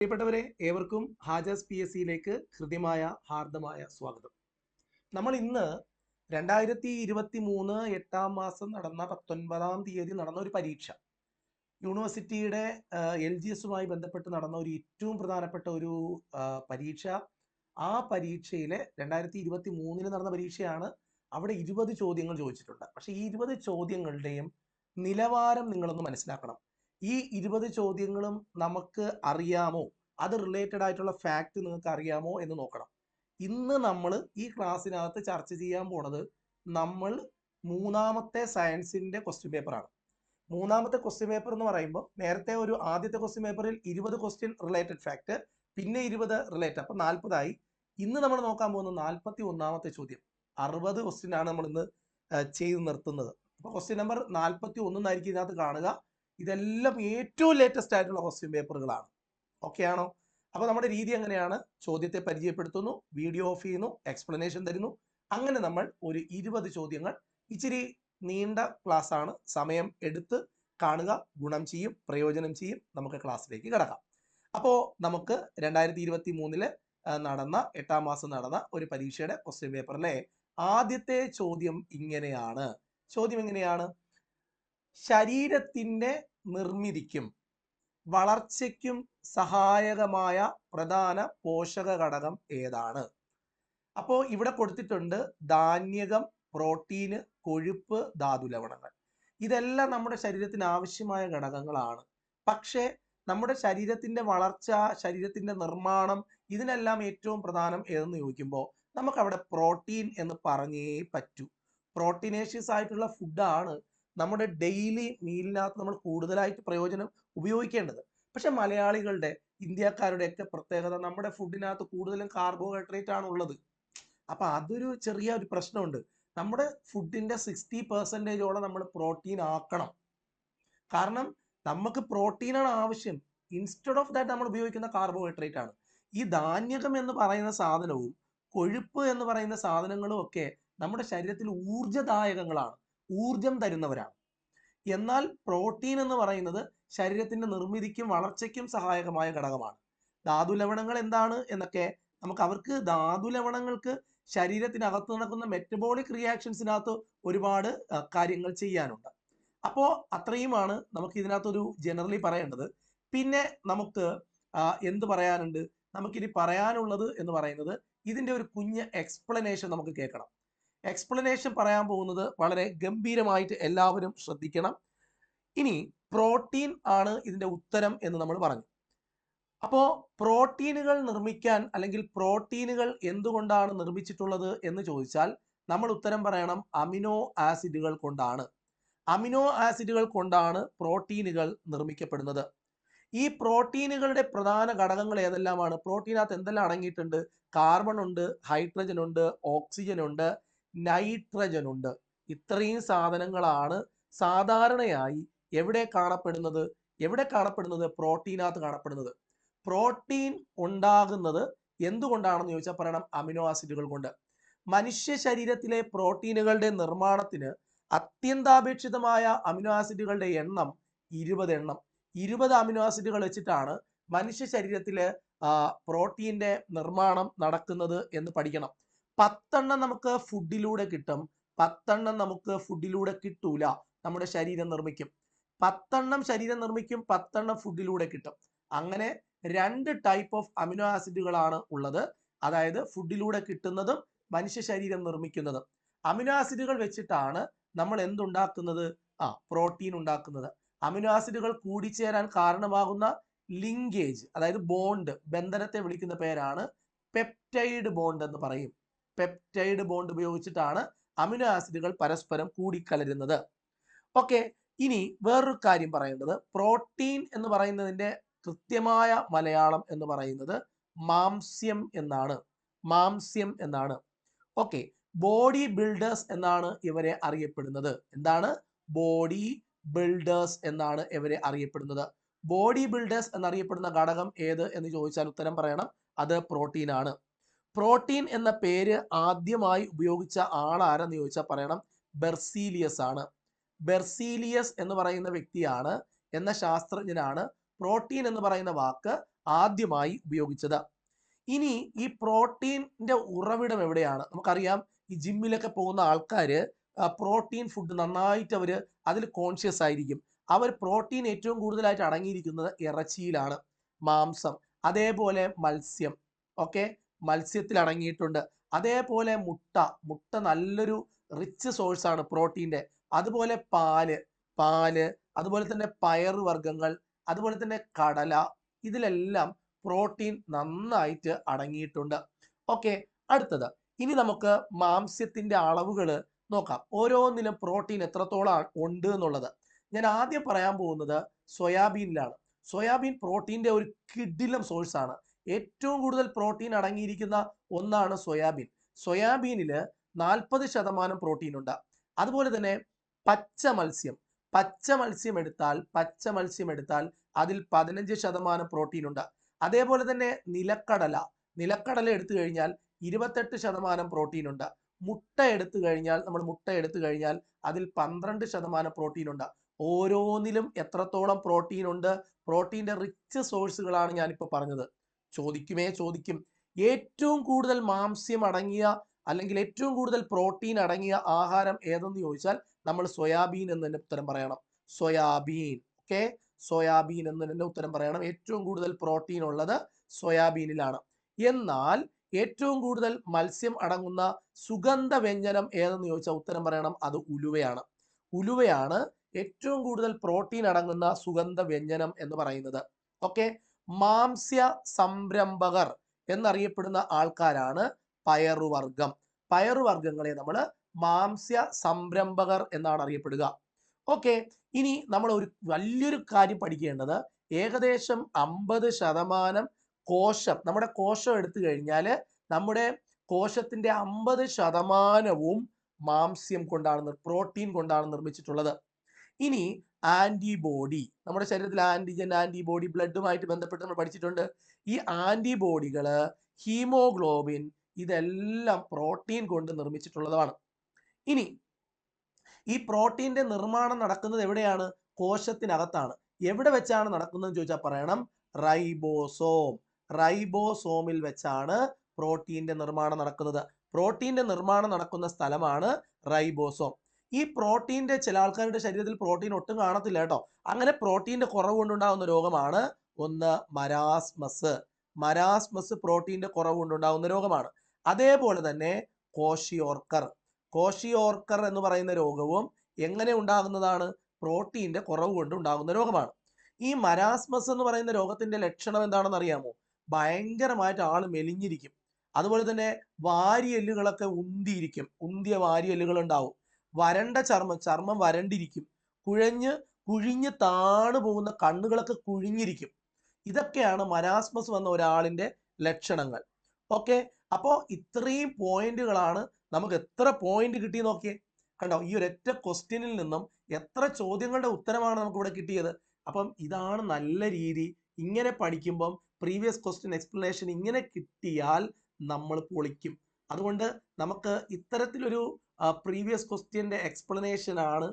പ്രിയപ്പെട്ടവരെ, ഏവർക്കും ഹാജസ് PSC ഹൃദ്യമായ ഹാർദമായ സ്വാഗതം. നമ്മൾ ഇന്ന് 2023 8-ാം മാസം നടന്ന 19-ാം തീയതി നടന്ന ഒരു പരീക്ഷ, യൂണിവേഴ്സിറ്റിയുടെ LGSുമായി ബന്ധപ്പെട്ട് നടന്ന ഒരു ഏറ്റവും പ്രധാനപ്പെട്ട ഒരു പരീക്ഷ. ആ പരീക്ഷയിലെ 2023 നടന്ന പരീക്ഷയാണ്. അവിടെ 20 ചോദ്യങ്ങൾ ചോദിച്ചിട്ടുണ്ട്. പക്ഷേ ഈ 20 ചോദ്യങ്ങളുടെയും നിലവാരം നിങ്ങളൊന്ന് മനസ്സിലാക്കണം. ഈ 20 ചോദ്യങ്ങളും നമുക്ക് അറിയാമോ, അത് റിലേറ്റഡ് ആയിട്ടുള്ള ഫാക്ട് നിങ്ങൾക്ക് അറിയാമോ എന്ന് നോക്കണം. ഇന്ന് നമ്മൾ ഈ ക്ലാസ്സിനകത്ത് ചർച്ച ചെയ്യാൻ പോണത് നമ്മൾ മൂന്നാമത്തെ സയൻസിന്റെ ക്വസ്റ്റ്യൻ പേപ്പറാണ്. മൂന്നാമത്തെ ക്വസ്റ്റ്യൻ പേപ്പർ എന്ന് പറയുമ്പോൾ നേരത്തെ ഒരു ആദ്യത്തെ ക്വസ്റ്റ്യൻ പേപ്പറിൽ 20 ക്വസ്റ്റ്യൻ റിലേറ്റഡ് ഫാക്ട്, പിന്നെ 20 റിലേറ്റഡ്, അപ്പം 40ആയി. ഇന്ന് നമ്മൾ നോക്കാൻ പോകുന്ന 41ാമത്തെ ചോദ്യം. 60 ക്വസ്റ്റ്യൻ ആണ് നമ്മൾ ഇന്ന് ചെയ്ത് നിർത്തുന്നത്. അപ്പോൾ ക്വസ്റ്റ്യൻ നമ്പർ 41 എന്നായിരിക്കും ഇതിനകത്ത് കാണുക. ഇതെല്ലാം ഏറ്റവും ലേറ്റസ്റ്റ് ആയിട്ടുള്ള ക്വസ്റ്റ്യൻ പേപ്പറുകളാണ്. ഓക്കെ ആണോ? അപ്പോൾ നമ്മുടെ രീതി എങ്ങനെയാണ്? ചോദ്യത്തെ പരിചയപ്പെടുത്തുന്നു, വീഡിയോ ഓഫ് ചെയ്യുന്നു, എക്സ്പ്ലനേഷൻ തരുന്നു. അങ്ങനെ നമ്മൾ ഒരു 20 ചോദ്യങ്ങൾ, ഇച്ചിരി നീണ്ട ക്ലാസ് ആണ്, സമയം എടുത്ത് കാണുക, ഗുണം ചെയ്യും, പ്രയോജനം ചെയ്യും. നമുക്ക് ക്ലാസ്സിലേക്ക് കിടക്കാം. അപ്പോൾ നമുക്ക് 2023 നടന്ന 8-ാം മാസം നടന്ന ഒരു പരീക്ഷയുടെ ക്വസ്റ്റ്യൻ പേപ്പറിലെ ആദ്യത്തെ ചോദ്യം ഇങ്ങനെയാണ്. ചോദ്യം എങ്ങനെയാണ്? ശരീരത്തിന്റെ നിർമ്മിതിക്കും വളർച്ചയ്ക്കും സഹായകമായ പ്രധാന പോഷക ഘടകം ഏതാണ്? അപ്പോൾ ഇവിടെ കൊടുത്തിട്ടുണ്ട് ധാന്യകം, പ്രോട്ടീന്, കൊഴുപ്പ്, ധാതുലവണങ്ങൾ. ഇതെല്ലാം നമ്മുടെ ശരീരത്തിന് ആവശ്യമായ ഘടകങ്ങളാണ്. പക്ഷേ നമ്മുടെ ശരീരത്തിന്റെ വളർച്ച, ശരീരത്തിന്റെ നിർമ്മാണം, ഇതിനെല്ലാം ഏറ്റവും പ്രധാനം ഏതെന്ന് ചോദിക്കുമ്പോൾ നമുക്കവിടെ പ്രോട്ടീൻ എന്ന് പറഞ്ഞേ പറ്റൂ. പ്രോട്ടീനേഷ്യസ് ആയിട്ടുള്ള ഫുഡാണ് നമ്മുടെ ഡെയിലി മീലിനകത്ത് നമ്മൾ കൂടുതലായിട്ട് പ്രയോജനം ഉപയോഗിക്കേണ്ടത്. പക്ഷെ മലയാളികളുടെ, ഇന്ത്യക്കാരുടെയൊക്കെ പ്രത്യേകത, നമ്മുടെ ഫുഡിനകത്ത് കൂടുതലും കാർബോഹൈഡ്രേറ്റ് ആണ് ഉള്ളത്. അപ്പൊ അതൊരു ചെറിയ ഒരു പ്രശ്നമുണ്ട്. നമ്മുടെ ഫുഡിന്റെ 60% നമ്മൾ പ്രോട്ടീൻ ആക്കണം. കാരണം നമുക്ക് പ്രോട്ടീനാണ് ആവശ്യം. ഇൻസ്റ്റെഡ് ഓഫ് ദാറ്റ് നമ്മൾ ഉപയോഗിക്കുന്ന കാർബോഹൈഡ്രേറ്റ് ആണ്. ഈ ധാന്യകം എന്ന് പറയുന്ന സാധനവും കൊഴുപ്പ് എന്ന് പറയുന്ന സാധനങ്ങളും ഒക്കെ നമ്മുടെ ശരീരത്തിൽ ഊർജ്ജദായകങ്ങളാണ്, ഊർജം തരുന്നവരാണ്. എന്നാൽ പ്രോട്ടീൻ എന്ന് പറയുന്നത് ശരീരത്തിന്റെ നിർമ്മിതിക്കും വളർച്ചയ്ക്കും സഹായകമായ ഘടകമാണ്. ധാതുലവണങ്ങൾ എന്താണ് എന്നൊക്കെ അവർക്ക് ധാതുലവണങ്ങൾക്ക് ശരീരത്തിനകത്ത് നടക്കുന്ന മെറ്റബോളിക് റിയാക്ഷൻസിനകത്ത് ഒരുപാട് കാര്യങ്ങൾ ചെയ്യാനുണ്ട്. അപ്പോൾ അത്രയുമാണ് നമുക്ക് ഇതിനകത്തൊരു ജനറലി പറയേണ്ടത്. പിന്നെ നമുക്ക് എന്ത് പറയാനുണ്ട്? നമുക്കിനി പറയാനുള്ളത് എന്ന് പറയുന്നത് ഇതിന്റെ ഒരു കുഞ്ഞ് എക്സ്പ്ലനേഷൻ നമുക്ക് കേൾക്കണം. എക്സ്പ്ലനേഷൻ പറയാൻ പോകുന്നത് വളരെ ഗംഭീരമായിട്ട് എല്ലാവരും ശ്രദ്ധിക്കണം. ഇനി പ്രോട്ടീൻ ആണ് ഇതിന്റെ ഉത്തരം എന്ന് നമ്മൾ പറഞ്ഞു. അപ്പോൾ പ്രോട്ടീനുകൾ നിർമ്മിക്കാൻ, അല്ലെങ്കിൽ പ്രോട്ടീനുകൾ എന്തുകൊണ്ടാണ് നിർമ്മിച്ചിട്ടുള്ളത് എന്ന് ചോദിച്ചാൽ നമ്മൾ ഉത്തരം പറയണം അമിനോ ആസിഡുകൾ കൊണ്ടാണ്. അമിനോ ആസിഡുകൾ കൊണ്ടാണ് പ്രോട്ടീനുകൾ നിർമ്മിക്കപ്പെടുന്നത്. ഈ പ്രോട്ടീനുകളുടെ പ്രധാന ഘടകങ്ങൾ ഏതെല്ലാമാണ്? പ്രോട്ടീനകത്ത് എന്തെല്ലാം അടങ്ങിയിട്ടുണ്ട്? കാർബൺ ഉണ്ട്, ഹൈഡ്രജൻ ഉണ്ട്, ഓക്സിജൻ ഉണ്ട്, നൈട്രജൻ ഉണ്ട്. ഇത്രയും സാധനങ്ങളാണ് സാധാരണയായി എവിടെ കാണപ്പെടുന്നത്? പ്രോട്ടീനകത്ത് കാണപ്പെടുന്നത്. പ്രോട്ടീൻ ഉണ്ടാകുന്നത് എന്തുകൊണ്ടാണെന്ന് ചോദിച്ചാൽ പറയണം അമിനോ ആസിഡുകൾ കൊണ്ട്. മനുഷ്യ ശരീരത്തിലെ പ്രോട്ടീനുകളുടെ നിർമ്മാണത്തിന് അത്യന്താപേക്ഷിതമായ അമിനോ ആസിഡുകളുടെ എണ്ണം 20 എണ്ണം. 20 അമിനോ ആസിഡുകൾ വെച്ചിട്ടാണ് മനുഷ്യ ശരീരത്തിലെ പ്രോട്ടീന്റെ നിർമ്മാണം നടക്കുന്നത് എന്ന് പഠിക്കണം. 10 എണ്ണം നമുക്ക് ഫുഡിലൂടെ കിട്ടും, 10 എണ്ണം നമുക്ക് ഫുഡിലൂടെ കിട്ടൂല. നമ്മുടെ ശരീരം നിർമ്മിക്കും 10 എണ്ണം, ശരീരം നിർമ്മിക്കും 10 എണ്ണം ഫുഡിലൂടെ കിട്ടും. അങ്ങനെ 2 ടൈപ്പ് ഓഫ് അമിനോ ആസിഡുകളാണ് ഉള്ളത്. അതായത് ഫുഡിലൂടെ കിട്ടുന്നതും മനുഷ്യ ശരീരം നിർമ്മിക്കുന്നതും. അമിനോ ആസിഡുകൾ വെച്ചിട്ടാണ് നമ്മൾ എന്തുണ്ടാക്കുന്നത്? പ്രോട്ടീൻ ഉണ്ടാക്കുന്നത്. അമിനോ ആസിഡുകൾ കൂടിച്ചേരാൻ കാരണമാകുന്ന ലിങ്കേജ്, അതായത് ബോണ്ട്, ബന്ധനത്തെ വിളിക്കുന്ന പേരാണ് പെപ്റ്റൈഡ് ബോണ്ട് എന്ന് പറയും. പെപ്റ്റൈഡ് ബോണ്ട് ഉപയോഗിച്ചിട്ടാണ് അമിനോ ആസിഡുകൾ പരസ്പരം കൂടിക്കലരുന്നത്. ഓക്കെ, ഇനി വേറൊരു കാര്യം പറയേണ്ടത്, പ്രോട്ടീൻ എന്ന് പറയുന്നതിന്റെ കൃത്യമായ മലയാളം എന്ന് പറയുന്നത് മാംസ്യം എന്നാണ്. മാംസ്യം എന്നാണ്. ഓക്കെ, ബോഡി ബിൽഡേഴ്സ് എന്നാണ് ഇവരെ അറിയപ്പെടുന്നത്. എന്താണ്? ബോഡി ബിൽഡേഴ്സ് എന്നാണ് ഇവരെ അറിയപ്പെടുന്നത്. ബോഡി ബിൽഡേഴ്സ് എന്നറിയപ്പെടുന്ന ഘടകം ഏത് എന്ന് ചോദിച്ചാൽ ഉത്തരം പറയണം, അത് പ്രോട്ടീൻ ആണ്. പ്രോട്ടീൻ എന്ന പേര് ആദ്യമായി ഉപയോഗിച്ച ആളാരെന്ന് ചോദിച്ചാൽ പറയണം ബെർസീലിയസ് ആണ്. ബെർസീലിയസ് എന്ന് പറയുന്ന വ്യക്തിയാണ്, എന്ന ശാസ്ത്രജ്ഞനാണ് പ്രോട്ടീൻ എന്ന് പറയുന്ന വാക്ക് ആദ്യമായി ഉപയോഗിച്ചത്. ഇനി ഈ പ്രോട്ടീൻ്റെ ഉറവിടം എവിടെയാണ്? നമുക്കറിയാം, ഈ ജിമ്മിലൊക്കെ പോകുന്ന ആൾക്കാർ പ്രോട്ടീൻ ഫുഡ് നന്നായിട്ട് അവർ അതിൽ കോൺഷ്യസ് ആയിരിക്കും. അവർ പ്രോട്ടീൻ ഏറ്റവും കൂടുതലായിട്ട് അടങ്ങിയിരിക്കുന്നത് ഇറച്ചിയിലാണ്, മാംസം, അതേപോലെ മത്സ്യം. ഓക്കെ, മത്സ്യത്തിൽ അടങ്ങിയിട്ടുണ്ട്. അതേപോലെ മുട്ട നല്ലൊരു റിച്ച് സോഴ്സാണ് പ്രോട്ടീൻ്റെ. അതുപോലെ പാല്, അതുപോലെ തന്നെ പയറുവർഗ്ഗങ്ങൾ, അതുപോലെ തന്നെ കടല, ഇതിലെല്ലാം പ്രോട്ടീൻ നന്നായിട്ട് അടങ്ങിയിട്ടുണ്ട്. ഓക്കെ, അടുത്തത് ഇനി നമുക്ക് മാംസ്യത്തിന്റെ അളവുകൾ നോക്കാം. ഓരോന്നിലും പ്രോട്ടീൻ എത്രത്തോളം ഉണ്ട് എന്നുള്ളത്. ഞാൻ ആദ്യം പറയാൻ പോകുന്നത് സോയാബീനിലാണ്. സോയാബീൻ പ്രോട്ടീൻ്റെ ഒരു കിടിലം സോഴ്സാണ്. ഏറ്റവും കൂടുതൽ പ്രോട്ടീൻ അടങ്ങിയിരിക്കുന്ന ഒന്നാണ് സോയാബീൻ. സോയാബീനിൽ 40% പ്രോട്ടീൻ ഉണ്ട്. അതുപോലെ തന്നെ പച്ച മത്സ്യം എടുത്താൽ അതിൽ 15% പ്രോട്ടീൻ ഉണ്ട്. അതേപോലെ തന്നെ നിലക്കടല എടുത്തു കഴിഞ്ഞാൽ 28% പ്രോട്ടീൻ ഉണ്ട്. മുട്ട എടുത്തു കഴിഞ്ഞാൽ അതിൽ 12% പ്രോട്ടീൻ ഉണ്ട്. ഓരോന്നിലും എത്രത്തോളം പ്രോട്ടീൻ ഉണ്ട്? പ്രോട്ടീൻ്റെ റിച്ച് സോഴ്സുകളാണ് ഞാനിപ്പോൾ പറഞ്ഞത്. ചോദിക്കും, ഏറ്റവും കൂടുതൽ മാംസ്യം അടങ്ങിയ അല്ലെങ്കിൽ ഏറ്റവും കൂടുതൽ പ്രോട്ടീൻ അടങ്ങിയ ആഹാരം ഏതെന്ന് ചോദിച്ചാൽ നമ്മൾ സോയാബീൻ എന്ന് തന്നെ ഉത്തരം പറയണം. സോയാബീൻ. ഓക്കെ, സോയാബീൻ എന്ന് തന്നെ ഉത്തരം പറയണം. ഏറ്റവും കൂടുതൽ പ്രോട്ടീൻ ഉള്ളത് സോയാബീനിലാണ്. എന്നാൽ ഏറ്റവും കൂടുതൽ മത്സ്യം അടങ്ങുന്ന സുഗന്ധ വ്യഞ്ജനം ഏതെന്ന് ചോദിച്ചാൽ ഉത്തരം പറയണം, അത് ഉലുവയാണ് ഏറ്റവും കൂടുതൽ പ്രോട്ടീൻ അടങ്ങുന്ന സുഗന്ധ വ്യഞ്ജനം എന്ന് പറയുന്നത്. ഓക്കെ, മാംസ്യ സംരംഭകർ എന്നറിയപ്പെടുന്ന ആൾക്കാരാണ് പയറുവർഗ്ഗങ്ങളെ നമ്മൾ മാംസ്യ സംരംഭകർ എന്നാണ് അറിയപ്പെടുക. ഓക്കെ, ഇനി നമ്മൾ ഒരു വലിയൊരു കാര്യം പഠിക്കേണ്ടത്, ഏകദേശം 50% കോശം, നമ്മുടെ കോശം എടുത്തു കഴിഞ്ഞാൽ നമ്മുടെ കോശത്തിന്റെ 50%വും മാംസ്യം കൊണ്ടാണ്, പ്രോട്ടീൻ കൊണ്ടാണ് നിർമ്മിച്ചിട്ടുള്ളത്. ഇനി ആന്റിബോഡി, നമ്മുടെ ശരീരത്തിൽ ആന്റിജൻ, ആന്റിബോഡി, ബ്ലഡുമായിട്ട് ബന്ധപ്പെട്ട് നമ്മൾ പഠിച്ചിട്ടുണ്ട്. ഈ ആന്റിബോഡികൾ, ഹീമോഗ്ലോബിൻ, ഇതെല്ലാം പ്രോട്ടീൻ കൊണ്ട് നിർമ്മിച്ചിട്ടുള്ളതാണ്. ഇനി ഈ പ്രോട്ടീന്റെ നിർമ്മാണം നടക്കുന്നത് എവിടെയാണ്? കോശത്തിനകത്താണ്. എവിടെ വെച്ചാണ് നടക്കുന്നതെന്ന് ചോദിച്ചാൽ പറയണം, റൈബോസോമിൽ വെച്ചാണ് പ്രോട്ടീന്റെ നിർമ്മാണം നടക്കുന്നത്. പ്രോട്ടീന്റെ നിർമ്മാണം നടക്കുന്ന സ്ഥലമാണ് റൈബോസോം. ഈ പ്രോട്ടീന്റെ, ചില ആൾക്കാരുടെ ശരീരത്തിൽ പ്രോട്ടീൻ ഒട്ടും കാണത്തില്ല കേട്ടോ. അങ്ങനെ പ്രോട്ടീന്റെ കുറവ് കൊണ്ടുണ്ടാകുന്ന രോഗമാണ് ഒന്ന് മരാസ്മസ് പ്രോട്ടീന്റെ കുറവ് കൊണ്ടുണ്ടാകുന്ന രോഗമാണ്. അതേപോലെ തന്നെ കോഷിയോർക്കർ എന്ന് പറയുന്ന രോഗവും എങ്ങനെ ഉണ്ടാകുന്നതാണ്? പ്രോട്ടീന്റെ കുറവ് കൊണ്ട് ഉണ്ടാകുന്ന രോഗമാണ്. ഈ മരാസ്മസ് എന്ന് പറയുന്ന രോഗത്തിന്റെ ലക്ഷണം എന്താണെന്ന് അറിയാമോ? ഭയങ്കരമായിട്ട് ആള് മെലിഞ്ഞിരിക്കും. അതുപോലെ തന്നെ വാരിയെല്ലുകളൊക്കെ ഉന്തിയ വാരിയെല്ലുകൾ ഉണ്ടാവും. വരണ്ട ചർമ്മം വരണ്ടിരിക്കും. കുഴിഞ്ഞ് താണു പോകുന്ന കണ്ണുകളൊക്കെ കുഴിഞ്ഞിരിക്കും. ഇതൊക്കെയാണ് മരാസ്മസ് വന്ന ഒരാളിന്റെ ലക്ഷണങ്ങൾ. ഓക്കെ, അപ്പോൾ ഇത്രയും പോയിന്റുകളാണ്. നമുക്ക് എത്ര പോയിന്റ് കിട്ടി നോക്കിയേ, കണ്ടോ? ഈ ഒരൊറ്റ ക്വസ്റ്റ്യനിൽ നിന്നും എത്ര ചോദ്യങ്ങളുടെ ഉത്തരമാണ് നമുക്ക് ഇവിടെ കിട്ടിയത്. അപ്പം ഇതാണ് നല്ല രീതി. ഇങ്ങനെ പഠിക്കുമ്പം പ്രീവിയസ് ക്വസ്റ്റ്യൻ എക്സ്പ്ലനേഷൻ ഇങ്ങനെ കിട്ടിയാൽ നമ്മൾ പൊളിക്കും. അതുകൊണ്ട് നമുക്ക് ഇത്തരത്തിലൊരു പ്രീവിയസ് ക്വസ്റ്റ്യൻ്റെ എക്സ്പ്ലനേഷൻ ആണ്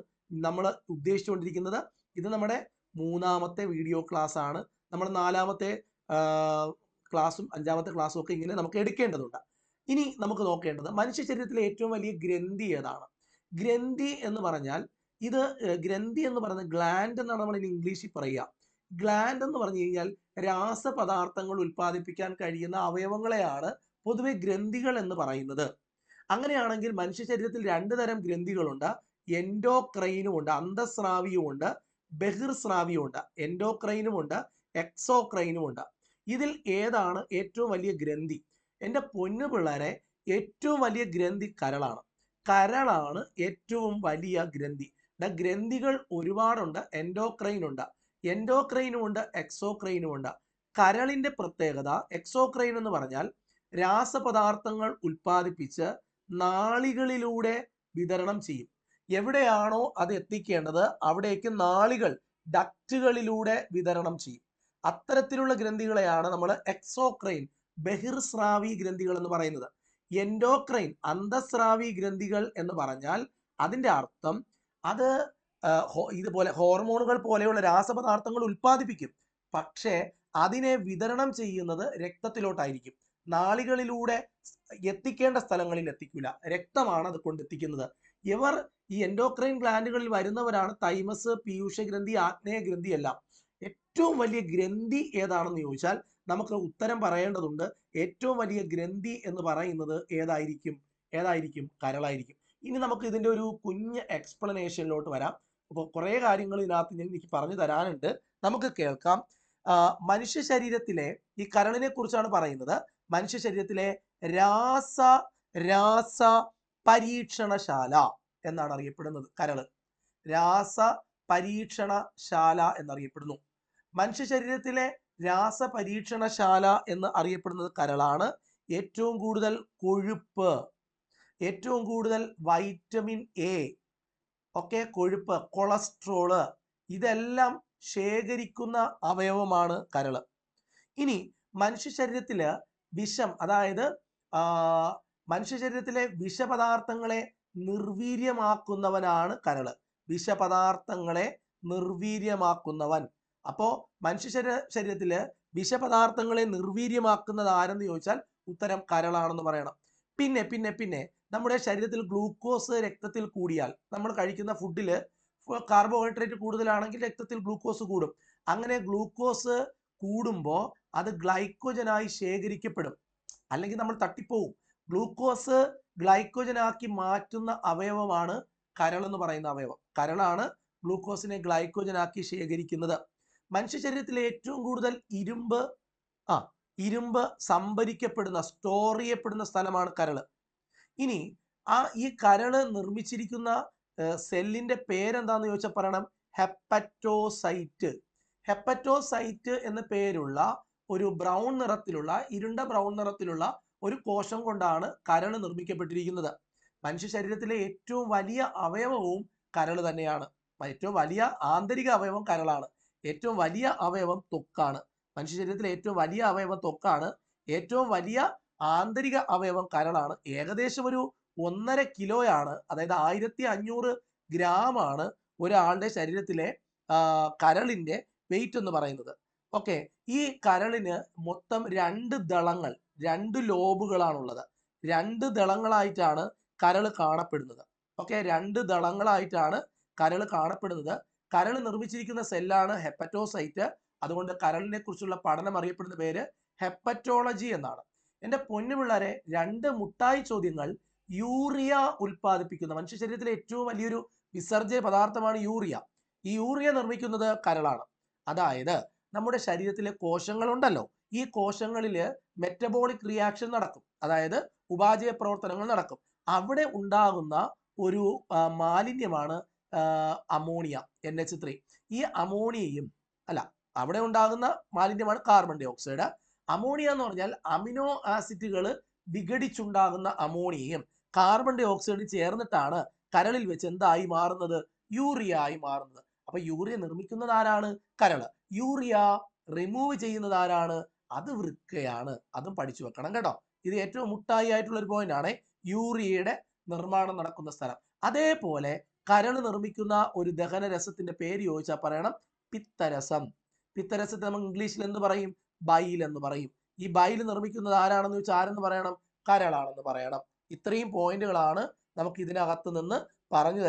നമ്മൾ ഉദ്ദേശിച്ചുകൊണ്ടിരിക്കുന്നത്. ഇത് നമ്മുടെ 3ാമത്തെ വീഡിയോ ക്ലാസ് ആണ്. നമ്മൾ 4ാമത്തെ ക്ലാസ്സും 5ാമത്തെ ക്ലാസ്സും ഒക്കെ ഇങ്ങനെ നമുക്ക് എടുക്കേണ്ടതുണ്ട്. ഇനി നമുക്ക് നോക്കേണ്ടത്, മനുഷ്യ ശരീരത്തിലെ ഏറ്റവും വലിയ ഗ്രന്ഥി ഏതാണ്? ഗ്രന്ഥി എന്ന് പറഞ്ഞാൽ ഗ്രന്ഥി എന്ന് പറയുന്നത് ഗ്ലാൻഡ് എന്നാണ് നമ്മൾ ഇംഗ്ലീഷിൽ പറയുക. ഗ്ലാൻഡ് എന്ന് പറഞ്ഞു കഴിഞ്ഞാൽ രാസപദാർത്ഥങ്ങൾ ഉൽപ്പാദിപ്പിക്കാൻ കഴിയുന്ന അവയവങ്ങളെയാണ് പൊതുവെ ഗ്രന്ഥികൾ എന്ന് പറയുന്നത്. അങ്ങനെയാണെങ്കിൽ മനുഷ്യ ശരീരത്തിൽ 2 തരം ഗ്രന്ഥികളുണ്ട്. എൻഡോക്രൈനും ഉണ്ട്, അന്തസ്രാവിയും ഉണ്ട്, ബഹിർസ്രാവിയും ഉണ്ട്. എൻഡോക്രൈനും ഉണ്ട്, എക്സോക്രൈനും ഉണ്ട്. ഇതിൽ ഏതാണ് ഏറ്റവും വലിയ ഗ്രന്ഥി? എൻ്റെ പൊന്നു പിള്ളേരെ, ഏറ്റവും വലിയ ഗ്രന്ഥി കരളാണ് ഏറ്റവും വലിയ ഗ്രന്ഥി. ഗ്രന്ഥികൾ ഒരുപാടുണ്ട്. എൻഡോക്രൈനും ഉണ്ട്, എക്സോക്രൈനും ഉണ്ട്. കരളിന്റെ പ്രത്യേകത, എക്സോക്രൈൻ എന്ന് പറഞ്ഞാൽ രാസപദാർത്ഥങ്ങൾ ഉൽപ്പാദിപ്പിച്ച് നാളികളിലൂടെ വിതരണം ചെയ്യും. എവിടെയാണോ അത് എത്തിക്കേണ്ടത് അവിടേക്ക് നാളികൾ, ഡക്റ്റുകളിലൂടെ വിതരണം ചെയ്യും. അത്തരത്തിലുള്ള ഗ്രന്ഥികളെയാണ് നമ്മൾ എക്സോക്രൈൻ, ബഹിർസ്രാവി ഗ്രന്ഥികൾ എന്ന് പറയുന്നത്. എൻഡോക്രൈൻ, അന്തസ്രാവി ഗ്രന്ഥികൾ എന്ന് പറഞ്ഞാൽ അതിൻ്റെ അർത്ഥം അത് ഇതുപോലെ ഹോർമോണുകൾ പോലെയുള്ള രാസപദാർത്ഥങ്ങൾ ഉൽപ്പാദിപ്പിക്കും. പക്ഷേ അതിനെ വിതരണം ചെയ്യുന്നത് രക്തത്തിലോട്ടായിരിക്കും. നാളികളിലൂടെ എത്തിക്കേണ്ട സ്ഥലങ്ങളിൽ എത്തിക്കില്ല, രക്തമാണ് അത് കൊണ്ടെത്തിക്കുന്നത്. ഇവർ ഈ എൻഡോക്രൈൻ ഗ്ലാൻഡുകളിൽ വരുന്നവരാണ് തൈമസ്, പീയൂഷഗ്രന്ഥി, ആഗ്നേയഗ്രന്ഥി എല്ലാം. ഏറ്റവും വലിയ ഗ്രന്ഥി ഏതാണെന്ന് ചോദിച്ചാൽ നമുക്ക് ഉത്തരം പറയേണ്ടതുണ്ട്. ഏറ്റവും വലിയ ഗ്രന്ഥി എന്ന് പറയുന്നത് ഏതായിരിക്കും? കരളായിരിക്കും. ഇനി നമുക്ക് ഇതിന്റെ ഒരു കുഞ്ഞ് എക്സ്പ്ലനേഷനിലോട്ട് വരാം. അപ്പോൾ കുറേ കാര്യങ്ങൾ ഇതിനകത്ത് എനിക്ക് പറഞ്ഞു തരാനുണ്ട്, നമുക്ക് കേൾക്കാം. മനുഷ്യ ശരീരത്തിലെ ഈ കരളിനെ കുറിച്ചാണ് പറയുന്നത്. മനുഷ്യ ശരീരത്തിലെ രാസ പരീക്ഷണശാല എന്നാണ് അറിയപ്പെടുന്നത് കരള്. രാസ പരീക്ഷണശാല എന്നറിയപ്പെടുന്നു. മനുഷ്യ ശരീരത്തിലെ രാസപരീക്ഷണശാല എന്ന് അറിയപ്പെടുന്നത് കരളാണ്. ഏറ്റവും കൂടുതൽ കൊഴുപ്പ്, ഏറ്റവും കൂടുതൽ വൈറ്റമിൻ എ, കൊഴുപ്പ്, കൊളസ്ട്രോള്, ഇതെല്ലാം ശേഖരിക്കുന്ന അവയവമാണ് കരള്. ഇനി മനുഷ്യ ശരീരത്തില് വിഷം, അതായത് മനുഷ്യ ശരീരത്തിലെ വിഷപദാർത്ഥങ്ങളെ നിർവീര്യമാക്കുന്നവനാണ് കരള്. വിഷപദാർത്ഥങ്ങളെ നിർവീര്യമാക്കുന്നവൻ. അപ്പോ മനുഷ്യ ശരീരത്തില് വിഷപദാർത്ഥങ്ങളെ നിർവീര്യമാക്കുന്നത് ആരെന്ന് ചോദിച്ചാൽ ഉത്തരം കരളാണെന്ന് പറയണം. പിന്നെ നമ്മുടെ ശരീരത്തിൽ ഗ്ലൂക്കോസ് രക്തത്തിൽ കൂടിയാൽ, നമ്മൾ കഴിക്കുന്ന ഫുഡിൽ കാർബോഹൈഡ്രേറ്റ് കൂടുതലാണെങ്കിൽ രക്തത്തിൽ ഗ്ലൂക്കോസ് കൂടും. അങ്ങനെ ഗ്ലൂക്കോസ് കൂടുമ്പോൾ അത് ഗ്ലൈക്കോജനായി ശേഖരിക്കപ്പെടും, അല്ലെങ്കിൽ നമ്മൾ തട്ടിപ്പോവും. ഗ്ലൂക്കോസ് ഗ്ലൈക്കോജനാക്കി മാറ്റുന്ന അവയവമാണ് കരൾ എന്ന് പറയുന്ന അവയവം. കരളാണ് ഗ്ലൂക്കോസിനെ ഗ്ലൈക്കോജനാക്കി ശേഖരിക്കുന്നത്. മനുഷ്യ ശരീരത്തിൽ ഏറ്റവും കൂടുതൽ ഇരുമ്പ് സംഭരിക്കപ്പെടുന്ന, സ്റ്റോർ ചെയ്യപ്പെടുന്ന സ്ഥലമാണ് കരള്. ഇനി ഈ കരള് നിർമ്മിച്ചിരിക്കുന്ന സെല്ലിന്റെ പേരെന്താന്ന് ചോദിച്ചാൽ പറയണം ഹെപ്പറ്റോസൈറ്റ്. ഹെപ്പറ്റോസൈറ്റ് എന്ന പേരുള്ള ഒരു ബ്രൗൺ നിറത്തിലുള്ള, ഇരുണ്ട ബ്രൗൺ നിറത്തിലുള്ള ഒരു കോശം കൊണ്ടാണ് കരള് നിർമ്മിക്കപ്പെട്ടിരിക്കുന്നത്. മനുഷ്യ ശരീരത്തിലെ ഏറ്റവും വലിയ അവയവവും കരള് തന്നെയാണ്. ഏറ്റവും വലിയ ആന്തരിക അവയവം കരളാണ്. ഏറ്റവും വലിയ അവയവം ത്വക്കാണ്. മനുഷ്യ ശരീരത്തിലെ ഏറ്റവും വലിയ അവയവം ത്വക്കാണ്. ഏറ്റവും വലിയ ആന്തരിക അവയവം കരളാണ്. ഏകദേശം ഒരു 1.5 കിലോയാണ്, അതായത് 1500 ഗ്രാമാണ് ഒരാളുടെ ശരീരത്തിലെ കരളിന്റെ വെയിറ്റ് എന്ന് പറയുന്നത്. ഈ കരളിന് മൊത്തം 2 ദളങ്ങൾ, 2 ലോബുകളാണുള്ളത്. 2 ദളങ്ങളായിട്ടാണ് കരള് കാണപ്പെടുന്നത്. 2 ദളങ്ങളായിട്ടാണ് കരള് കാണപ്പെടുന്നത്. കരൾ നിർമ്മിച്ചിരിക്കുന്ന സെല്ലാണ് ഹെപ്പറ്റോസൈറ്റ്. അതുകൊണ്ട് കരളിനെ കുറിച്ചുള്ള പഠനം അറിയപ്പെടുന്ന പേര് ഹെപ്പറ്റോളജി എന്നാണ്. എൻ്റെ പൊന്നു പിള്ളേരെ, 2 മുട്ടായി ചോദ്യങ്ങൾ. യൂറിയ ഉൽപ്പാദിപ്പിക്കുന്ന, മനുഷ്യ ശരീരത്തിലെ ഏറ്റവും വലിയൊരു വിസർജ്യ പദാർത്ഥമാണ് യൂറിയ. ഈ യൂറിയ നിർമ്മിക്കുന്നത് കരളാണ്. അതായത് നമ്മുടെ ശരീരത്തിലെ കോശങ്ങളുണ്ടല്ലോ, ഈ കോശങ്ങളിൽ മെറ്റബോളിക് റിയാക്ഷൻ നടക്കും, അതായത് ഉപാപചയ പ്രവർത്തനങ്ങൾ നടക്കും. അവിടെ ഉണ്ടാകുന്ന ഒരു മാലിന്യമാണ് അമോണിയ, NH3. ഈ അമോണിയയും അവിടെ ഉണ്ടാകുന്ന മാലിന്യമാണ് കാർബൺ ഡൈ ഓക്സൈഡ്. അമോണിയ എന്ന് പറഞ്ഞാൽ അമിനോ ആസിഡുകൾ വിഘടിച്ചുണ്ടാകുന്ന അമോണിയയും കാർബൺ ഡൈ ഓക്സൈഡും ചേർന്നിട്ടാണ് കരളിൽ വെച്ച് എന്തായി മാറുന്നത്? യൂറിയ ആയി മാറുന്നത്. അപ്പൊ യൂറിയ നിർമ്മിക്കുന്നത് ആരാണ്? കരള്. യൂറിയ റിമൂവ് ചെയ്യുന്നത് ആരാണ്? അത് വൃക്കയാണ്. അതും പഠിച്ചു വെക്കണം കേട്ടോ. ഇത് ഏറ്റവും മുട്ടായി ആയിട്ടുള്ള ഒരു പോയിന്റ് ആണ്, യൂറിയയുടെ നിർമ്മാണം നടക്കുന്ന സ്ഥലം. അതേപോലെ കരള് നിർമ്മിക്കുന്ന ഒരു ദഹന രസത്തിന്റെ പേര് ചോദിച്ചാൽ പറയണം പിത്തരസം. പിത്തരസത്തെ നമ്മൾ ഇംഗ്ലീഷിൽ എന്ത് പറയും? ബൈൽ എന്ന് പറയും. ഈ ബൈൽ നിർമ്മിക്കുന്നത് ആരാണെന്ന് ചോദിച്ചാൽ ആരെന്ന് പറയണം? കരളാണെന്ന് പറയണം. ഇത്രയും പോയിന്റുകളാണ് നമുക്ക് ഇതിനകത്ത് നിന്ന് പറഞ്ഞു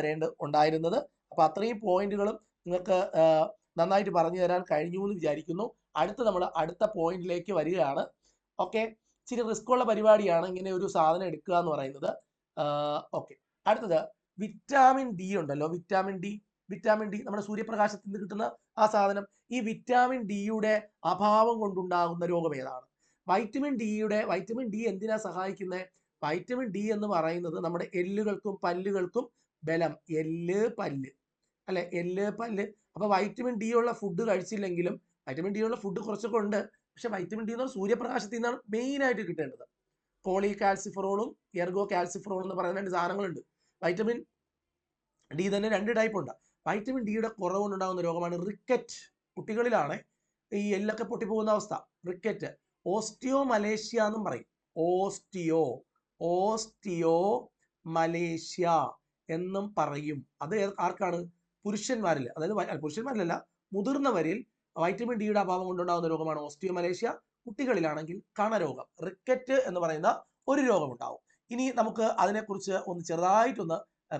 ഉണ്ടായിരുന്നത്. അപ്പൊ അത്രയും പോയിന്റുകളും നിങ്ങൾക്ക് നന്നായിട്ട് പറഞ്ഞു തരാൻ കഴിഞ്ഞു എന്ന് വിചാരിക്കുന്നു. നമ്മൾ അടുത്ത പോയിന്റിലേക്ക് വരികയാണ്. ഇച്ചിരി റിസ്ക് ഉള്ള പരിപാടിയാണ് ഇങ്ങനെ ഒരു സാധനം എടുക്കുക എന്ന് പറയുന്നത്. അടുത്തത് വിറ്റാമിൻ ഡി ഉണ്ടല്ലോ, വിറ്റാമിൻ ഡി നമ്മുടെ സൂര്യപ്രകാശത്തിൽ നിന്ന് കിട്ടുന്ന ആ സാധനം. ഈ വിറ്റാമിൻ ഡിയുടെ അഭാവം കൊണ്ടുണ്ടാകുന്ന രോഗം ഏതാണ്? വൈറ്റമിൻ ഡി എന്തിനാ സഹായിക്കുന്നത്? വൈറ്റമിൻ ഡി എന്ന് പറയുന്നത് നമ്മുടെ എല്ലുകൾക്കും പല്ലുകൾക്കും ബലം. പല്ല് അപ്പൊ വൈറ്റമിൻ ഡി ഉള്ള ഫുഡ് കഴിച്ചില്ലെങ്കിലും, വൈറ്റമിൻ ഡി ഉള്ള ഫുഡ് കുറച്ചൊക്കെ ഉണ്ട്, പക്ഷെ വൈറ്റമിൻ ഡി എന്ന് പറഞ്ഞാൽ സൂര്യപ്രകാശത്തിൽ നിന്നാണ് മെയിൻ ആയിട്ട് കിട്ടേണ്ടത്. പോളികാൽസിഫറോളും എർഗോ കാൽസിഫറോളും എന്ന് പറയുന്ന 2 സാധനങ്ങളുണ്ട്. വൈറ്റമിൻ ഡി തന്നെ 2 ടൈപ്പ് ഉണ്ട്. വൈറ്റമിൻ ഡിയുടെ കുറവുണ്ടാകുന്ന രോഗമാണ് റിക്കറ്റ്. കുട്ടികളിലാണ് ഈ എല്ലൊക്കെ പൊട്ടിപ്പോകുന്ന അവസ്ഥ, റിക്കറ്റ്. ഓസ്റ്റിയോ മലേഷ്യ എന്നും പറയും. ഓസ്റ്റിയോ മലേഷ്യ എന്നും പറയും. അത് ആർക്കാണ്? പുരുഷന്മാരിൽ, അതായത് പുരുഷന്മാരിലല്ല, മുതിർന്നവരിൽ വൈറ്റമിൻ ഡിയുടെ അഭാവം കൊണ്ടുണ്ടാകുന്ന രോഗമാണ് ഓസ്റ്റിയോമലേഷ്യ. കുട്ടികളിലാണെങ്കിൽ കണരോഗം, റിക്കറ്റ് എന്ന് പറയുന്ന ഒരു രോഗം ഉണ്ടാവും. ഇനി നമുക്ക് അതിനെക്കുറിച്ച് ഒന്ന് ചെറുതായിട്ടൊന്ന്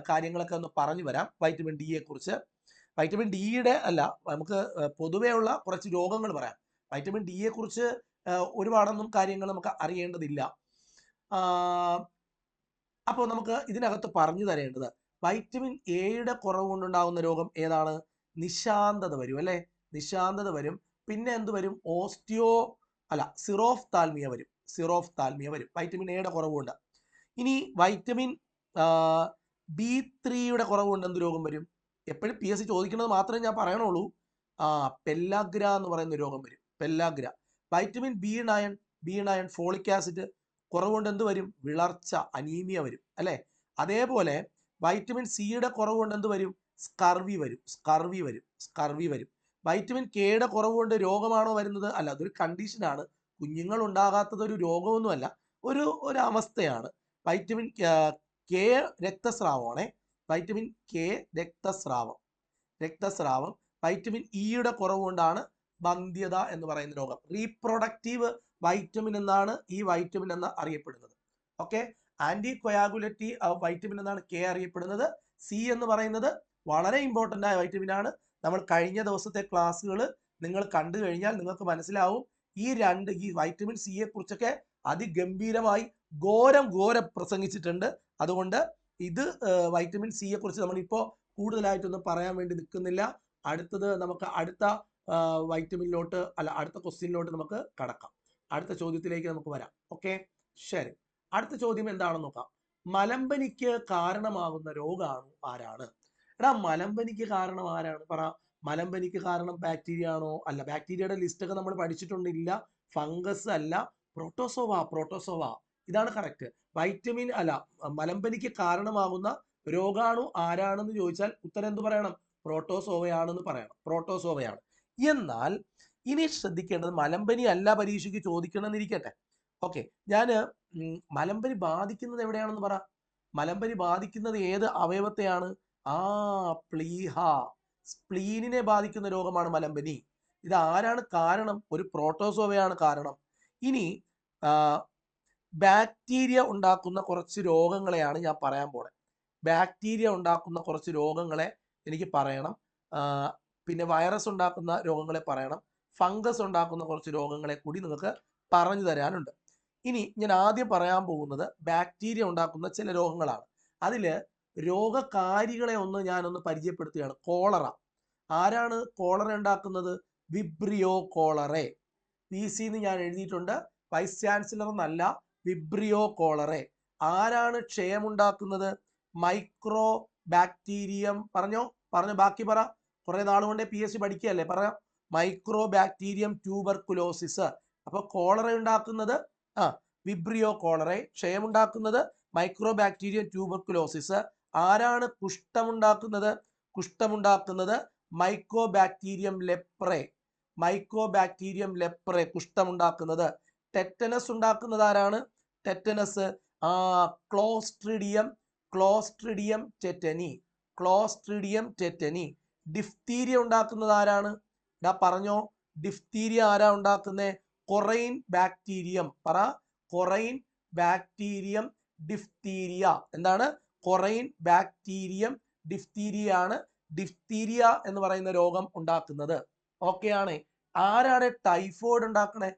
കാര്യങ്ങളൊക്കെ ഒന്ന് പറഞ്ഞു വരാം. വൈറ്റമിൻ ഡിയെ കുറിച്ച്, വൈറ്റമിൻ ഡിയുടെ അല്ല, നമുക്ക് പൊതുവെയുള്ള കുറച്ച് രോഗങ്ങൾ പറയാം. വൈറ്റമിൻ ഡിയെ കുറിച്ച് ഒരുപാടൊന്നും കാര്യങ്ങൾ നമുക്ക് അറിയേണ്ടതില്ല. അപ്പോൾ നമുക്ക് ഇതിനകത്ത് പറഞ്ഞു തരേണ്ടത് വൈറ്റമിൻ എയുടെ കുറവ് കൊണ്ടുണ്ടാകുന്ന രോഗം ഏതാണ്? നിശാന്തത വരും അല്ലെ, നിശാന്തത വരും. പിന്നെ എന്ത് വരും? സിറോഫ്താൽമിയ വരും, സിറോഫ്താൽമിയ വരും വൈറ്റമിൻ എയുടെ കുറവുണ്ട്. ഇനി വൈറ്റമിൻ B3യുടെ കുറവുകൊണ്ട് എന്ത് രോഗം വരും? എപ്പോഴും PSC ചോദിക്കുന്നത് മാത്രമേ ഞാൻ പറയണുള്ളൂ. പെല്ലാഗ്ര എന്ന് പറയുന്ന രോഗം വരും, pellagra. Vitamin B9 folic acid കുറവുകൊണ്ട് എന്ത് വരും? വിളർച്ച, അനീമിയ വരും അല്ലെ. അതേപോലെ വൈറ്റമിൻ സിയുടെ കുറവുകൊണ്ട് എന്ത് വരും? സ്കർവി വരും, സ്കർവി വരും, സ്കർവി വരും. വൈറ്റമിൻ കെയുടെ കുറവുകൊണ്ട് രോഗമാണോ വരുന്നത്? അല്ല, അതൊരു കണ്ടീഷനാണ്. കുഞ്ഞുങ്ങൾ ഉണ്ടാകാത്തത് ഒരു രോഗമൊന്നുമല്ല, ഒരു അവസ്ഥയാണ്. വൈറ്റമിൻ കെ രക്തസ്രാവമാണേ, വൈറ്റമിൻ കെ രക്തസ്രാവം, രക്തസ്രാവം. വൈറ്റമിൻ ഇയുടെ കുറവ് കൊണ്ടാണ് വന്ധ്യത എന്ന് പറയുന്ന രോഗം. റീപ്രൊഡക്റ്റീവ് വൈറ്റമിൻ എന്നാണ് ഈ വൈറ്റമിൻ എന്ന് അറിയപ്പെടുന്നത്. ഓക്കെ, ആന്റി കൊയാഗുലേറ്റീവ് വൈറ്റമിൻ എന്നാണ് കെ അറിയപ്പെടുന്നത്. സി എന്ന് പറയുന്നത് വളരെ ഇമ്പോർട്ടൻ്റ് ആയ വൈറ്റമിൻ ആണ്. നമ്മൾ കഴിഞ്ഞ ദിവസത്തെ ക്ലാസ്സുകൾ നിങ്ങൾ കണ്ടു കഴിഞ്ഞാൽ നിങ്ങൾക്ക് മനസ്സിലാവും ഈ വൈറ്റമിൻ സിയെ കുറിച്ചൊക്കെ അതിഗംഭീരമായി ഘോരം പ്രസംഗിച്ചിട്ടുണ്ട്. അതുകൊണ്ട് ഇത് വൈറ്റമിൻ സിയെ കുറിച്ച് നമ്മളിപ്പോൾ കൂടുതലായിട്ടൊന്നും പറയാൻ വേണ്ടി നിൽക്കുന്നില്ല. അടുത്തത് നമുക്ക് അടുത്ത വൈറ്റമിനിലോട്ട് അടുത്ത ക്വസ്റ്റ്യനിലോട്ട് നമുക്ക് കടക്കാം. അടുത്ത ചോദ്യത്തിലേക്ക് നമുക്ക് വരാം. ഓക്കെ, ശരി. അടുത്ത ചോദ്യം എന്താണെന്ന് നോക്കാം. മലമ്പനിക്ക് കാരണമാകുന്ന രോഗാണു ആരാണ്? എടാ, മലമ്പനിക്ക് കാരണം ആരാണ്? പറ. മലമ്പനിക്ക് കാരണം ബാക്ടീരിയ ആണോ? അല്ല, ബാക്ടീരിയയുടെ ലിസ്റ്റ് ഒക്കെ നമ്മൾ പഠിച്ചിട്ടുണ്ടില്ല. ഫംഗസ് അല്ല, പ്രോട്ടോസോവ. ഇതാണ് കറക്റ്റ്. മലമ്പനിക്ക് കാരണമാകുന്ന രോഗാണു ആരാണെന്ന് ചോദിച്ചാൽ ഉത്തരം എന്ത് പറയണം? പ്രോട്ടോസോവയാണെന്ന് പറയണം, പ്രോട്ടോസോവയാണ്. എന്നാൽ ഇനി ശ്രദ്ധിക്കേണ്ടത് മലമ്പനി അല്ല പരീക്ഷയ്ക്ക് ചോദിക്കണമെന്നിരിക്കട്ടെ. ഓക്കെ, ഞാൻ മലമ്പനി ബാധിക്കുന്നത് എവിടെയാണെന്ന് പറ. മലമ്പനി ബാധിക്കുന്നത് ഏത് അവയവത്തെയാണ്? പ്ലീഹ, സ്പ്ലീനിനെ ബാധിക്കുന്ന രോഗമാണ് മലമ്പനി. ഇത് ആരാണ് കാരണം? ഒരു പ്രോട്ടോസോവയാണ് കാരണം. ഇനി ബാക്ടീരിയ ഉണ്ടാക്കുന്ന കുറച്ച് രോഗങ്ങളെയാണ് ഞാൻ പറയാൻ പോണത്. ബാക്ടീരിയ ഉണ്ടാക്കുന്ന കുറച്ച് രോഗങ്ങളെ എനിക്ക് പറയണം. പിന്നെ വൈറസ് ഉണ്ടാക്കുന്ന രോഗങ്ങളെ പറയണം. ഫംഗസ് ഉണ്ടാക്കുന്ന കുറച്ച് രോഗങ്ങളെ കൂടി നിങ്ങൾക്ക് പറഞ്ഞു തരാനുണ്ട്. ഇനി ഞാൻ ആദ്യം പറയാൻ പോകുന്നത് ബാക്ടീരിയ ഉണ്ടാക്കുന്ന ചില രോഗങ്ങളാണ്. അതിൽ രോഗകാരികളെ ഞാനൊന്ന് പരിചയപ്പെടുത്തുകയാണ്. കോളറ. ആരാണ് കോളറ ഉണ്ടാക്കുന്നത്? Vibrio cholerae. VC എന്ന് ഞാൻ എഴുതിയിട്ടുണ്ട്, വൈസ് ചാൻസലർ എന്നല്ല, വിബ്രിയോ കോളറെ. ആരാണ് ക്ഷയമുണ്ടാക്കുന്നത്? Micro bacterium. പറഞ്ഞോ, ബാക്കി പറ. കുറെ നാളുകൊണ്ടേ PSC പഠിക്കുകയല്ലേ, പറയാം. Mycobacterium tuberculosis. അപ്പൊ കോളറ ഉണ്ടാക്കുന്നത് വിബ്രിയോ കോളറെ, ക്ഷയമുണ്ടാക്കുന്നത് മൈക്രോ ബാക്ടീരിയം ട്യൂബർകുലോസിസ്. ആരാണ് കുഷ്ഠമുണ്ടാക്കുന്നത്? കുഷ്ഠമുണ്ടാക്കുന്നത് mycobacterium leprae, mycobacterium leprae കുഷ്ഠമുണ്ടാക്കുന്നത്. ടെറ്റനസ് ഉണ്ടാക്കുന്നത് ആരാണ്? Tetanus clostridium tetani, clostridium tetani. Diphtheria ഉണ്ടാക്കുന്നത് ആരാണ്? പറഞ്ഞോ, ഡിഫ്തീരിയ ആരാ ഉണ്ടാക്കുന്നത്? Corynebacterium. പറ, കൊറൈൻ ബാക്ടീരിയം ഡിഫ്തീരിയ. എന്താണ്? കൊറൈൻ ബാക്ടീരിയം ഡിഫ്തീരിയ ആണ് ഡിഫ്തീരിയ എന്ന് പറയുന്ന രോഗം ഉണ്ടാക്കുന്നത്. ഓക്കെ ആണ്. ആരാണ് ടൈഫോയിഡ് ഉണ്ടാക്കണേ?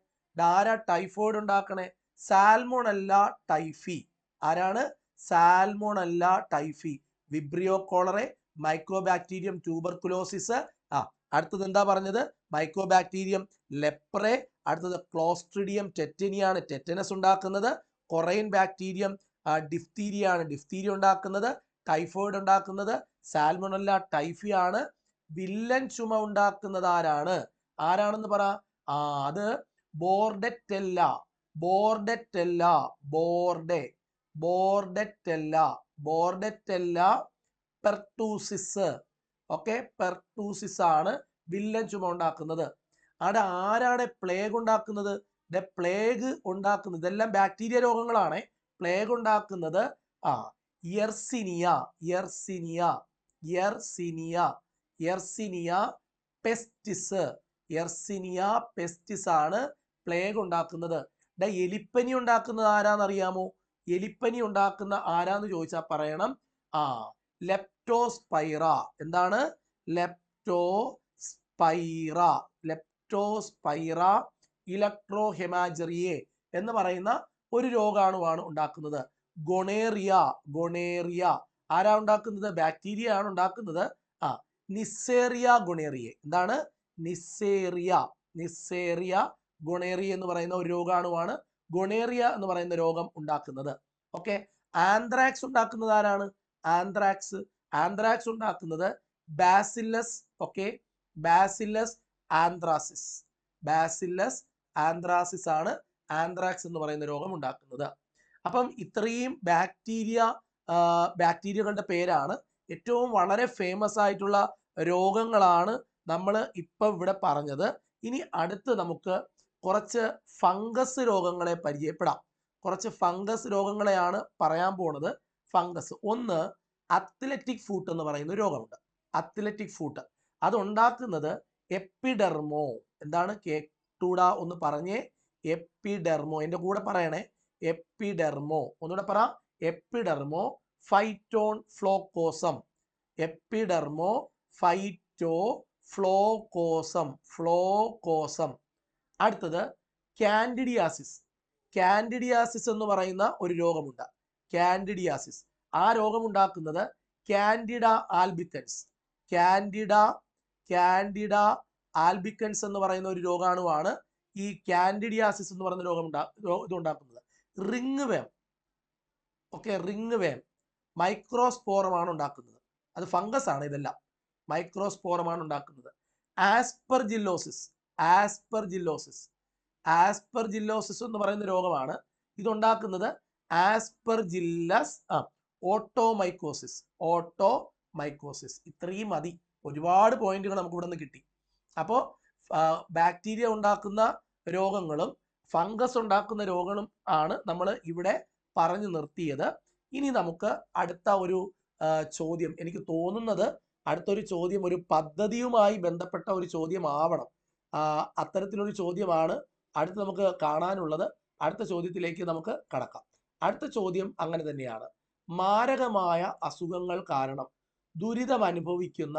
ടൈഫോയിഡ് ഉണ്ടാക്കണേ? Salmonella typhi. ആരാണ്? Salmonella typhi. Vibrio cholerae, mycobacterium tuberculosis. അടുത്തത് എന്താ പറഞ്ഞത്? Mycobacterium leprae. അടുത്തത് ക്ലോസ്ട്രിഡിയം ടെറ്റനിയാണ് ടെറ്റനസ് ഉണ്ടാക്കുന്നത്. കൊറൈൻ ബാക്ടീരിയം ഡിഫ്തീരിയ ആണ് ഡിഫ്തീരിയ ഉണ്ടാക്കുന്നത്. ടൈഫോയിഡ് ഉണ്ടാക്കുന്നത് സാൽമോണല്ല ടൈഫി ആണ്. വില്ലൻ ചുമ ഉണ്ടാക്കുന്നത് ആരാണ്? ആരാണെന്ന് പറ. അത് bordetella, bordetella, bordetella pertussis. Okay, pertussis ആണ് വില്ലൻ ചുമ ഉണ്ടാക്കുന്നത്. അവിടെ ആരാണ് പ്ലേഗ് ഉണ്ടാക്കുന്നത്? പ്ലേഗ് ഉണ്ടാക്കുന്നത്, ഇതെല്ലാം ബാക്ടീരിയ രോഗങ്ങളാണ്. പ്ലേഗ് ഉണ്ടാക്കുന്നത് യെർസിനിയ പെസ്റ്റിസ്. എർസിനിയ പെസ്റ്റിസ് ആണ് പ്ലേഗ് ഉണ്ടാക്കുന്നത്. എലിപ്പനി ഉണ്ടാക്കുന്നത് ആരാന്നറിയാമോ? എലിപ്പനി ഉണ്ടാക്കുന്ന ആരാന്ന് ചോദിച്ചാൽ പറയണം ലെപ്റ്റോസ്പൈറ. എന്താണ്? ലെപ്റ്റോസ്പൈറ. ലെപ്റ്റോസ്പൈറ ഇലക്ട്രോഹെമാജറിയെ എന്ന് പറയുന്ന ഒരു രോഗാണുവാണ് ഉണ്ടാക്കുന്നത്. ഗൊണേറിയ. ഗൊണേറിയ ആരാ ഉണ്ടാക്കുന്നത്? ബാക്ടീരിയ ആണ് ഉണ്ടാക്കുന്നത്. നിസ്സേറിയ ഗൊണേറിയെ. എന്താണ്? നിസ്സേറിയ. നിസ്സേറിയ ഗൊണേറിയ എന്ന് പറയുന്ന ഒരു രോഗാണുവാണ് ഗൊണേറിയ എന്ന് പറയുന്ന രോഗം ഉണ്ടാക്കുന്നത്. ഓക്കെ. ആന്ത്രാക്സ് ഉണ്ടാക്കുന്നത് ആരാണ്? ആന്ത്രാക്സ്. ആന്ത്രാക്സ് ഉണ്ടാക്കുന്നത് Bacillus. Okay. Bacillus anthracis. Bacillus anthracis ആണ് ആന്ത്രാക്സ് എന്ന് പറയുന്ന രോഗം ഉണ്ടാക്കുന്നത്. അപ്പം ഇത്രയും ബാക്ടീരിയകളുടെ പേരാണ്. ഏറ്റവും വളരെ ഫേമസ് ആയിട്ടുള്ള രോഗങ്ങളാണ് നമ്മൾ ഇപ്പൊ ഇവിടെ പറഞ്ഞത്. ഇനി അടുത്ത് നമുക്ക് കുറച്ച് ഫംഗസ് രോഗങ്ങളെ പരിചയപ്പെടാം. കുറച്ച് ഫംഗസ് രോഗങ്ങളെയാണ് പറയാൻ പോണത്. ഫംഗസ്. ഒന്ന് അത്ലറ്റിക് ഫൂട്ട് എന്ന് പറയുന്ന രോഗമുണ്ട്. Athletic foot അതുണ്ടാക്കുന്നത് എപ്പിഡെർമോ. എന്താണ്? കേട്ടൂട ഒന്ന് പറഞ്ഞേ. എപ്പിഡെർമോ. എൻ്റെ കൂടെ പറയണേ. എപ്പിഡെർമോ. ഒന്നുകൂടെ പറ. എപ്പിഡെർമോ ഫൈറ്റോൺ ഫ്ലോക്കോസം. എപ്പിഡെർമോ ഫൈറ്റോ ഫ്ലോക്കോസം. ഫ്ലോക്കോസം. അടുത്തത് കാൻഡിഡിയാസിസ്. കാൻഡിഡിയാസിസ് എന്ന് പറയുന്ന ഒരു രോഗമുണ്ട്. കാൻഡിഡിയാസിസ്. ആ രോഗമുണ്ടാക്കുന്നത് കാൻഡിഡ ആൽബിക്കൻസ്. കാൻഡിഡ ആൽബിക്കൻസ് എന്ന് പറയുന്ന ഒരു രോഗാണുവാണ് ഈ കാൻഡിഡിയാസിസ് എന്ന് പറയുന്ന ഇതുണ്ടാക്കുന്നത്. റിംഗ് വേം. ഓക്കെ. റിംഗ് വേം മൈക്രോസ്പോറമാണ് ഉണ്ടാക്കുന്നത്. അത് ഫംഗസ് ആണ്. ഇതെല്ലാം മൈക്രോസ്പോറമാണ് ഉണ്ടാക്കുന്നത്. ആസ്പെർജില്ലോസിസ്. ആസ്പെർജില്ലോസിസ്. ആസ്പെർജില്ലോസിസ് എന്ന് പറയുന്ന രോഗമാണ്. ഇതുണ്ടാക്കുന്നത് ആസ്പെർജില്ലസ് ഓട്ടോമൈക്കോസിസ്. ഓട്ടോമൈക്കോസിസ്. ഇത്രയും മതി. ഒരുപാട് പോയിന്റുകൾ നമുക്ക് ഇവിടെ നിന്ന് കിട്ടി. അപ്പോൾ ബാക്ടീരിയ ഉണ്ടാക്കുന്ന രോഗങ്ങളും ഫംഗസ് ഉണ്ടാക്കുന്ന രോഗങ്ങളും ആണ് നമ്മൾ ഇവിടെ പറഞ്ഞു നിർത്തിയത്. ഇനി നമുക്ക് അടുത്ത ഒരു ചോദ്യം, എനിക്ക് തോന്നുന്നത് അടുത്തൊരു ചോദ്യം ഒരു പദ്ധതിയുമായി ബന്ധപ്പെട്ട ഒരു ചോദ്യമാവണം. അത്തരത്തിലൊരു ചോദ്യമാണ് അടുത്ത് നമുക്ക് കാണാനുള്ളത്. അടുത്ത ചോദ്യത്തിലേക്ക് നമുക്ക് കടക്കാം. അടുത്ത ചോദ്യം അങ്ങനെ തന്നെയാണ്. മാരകമായ അസുഖങ്ങൾ കാരണം ദുരിതം അനുഭവിക്കുന്ന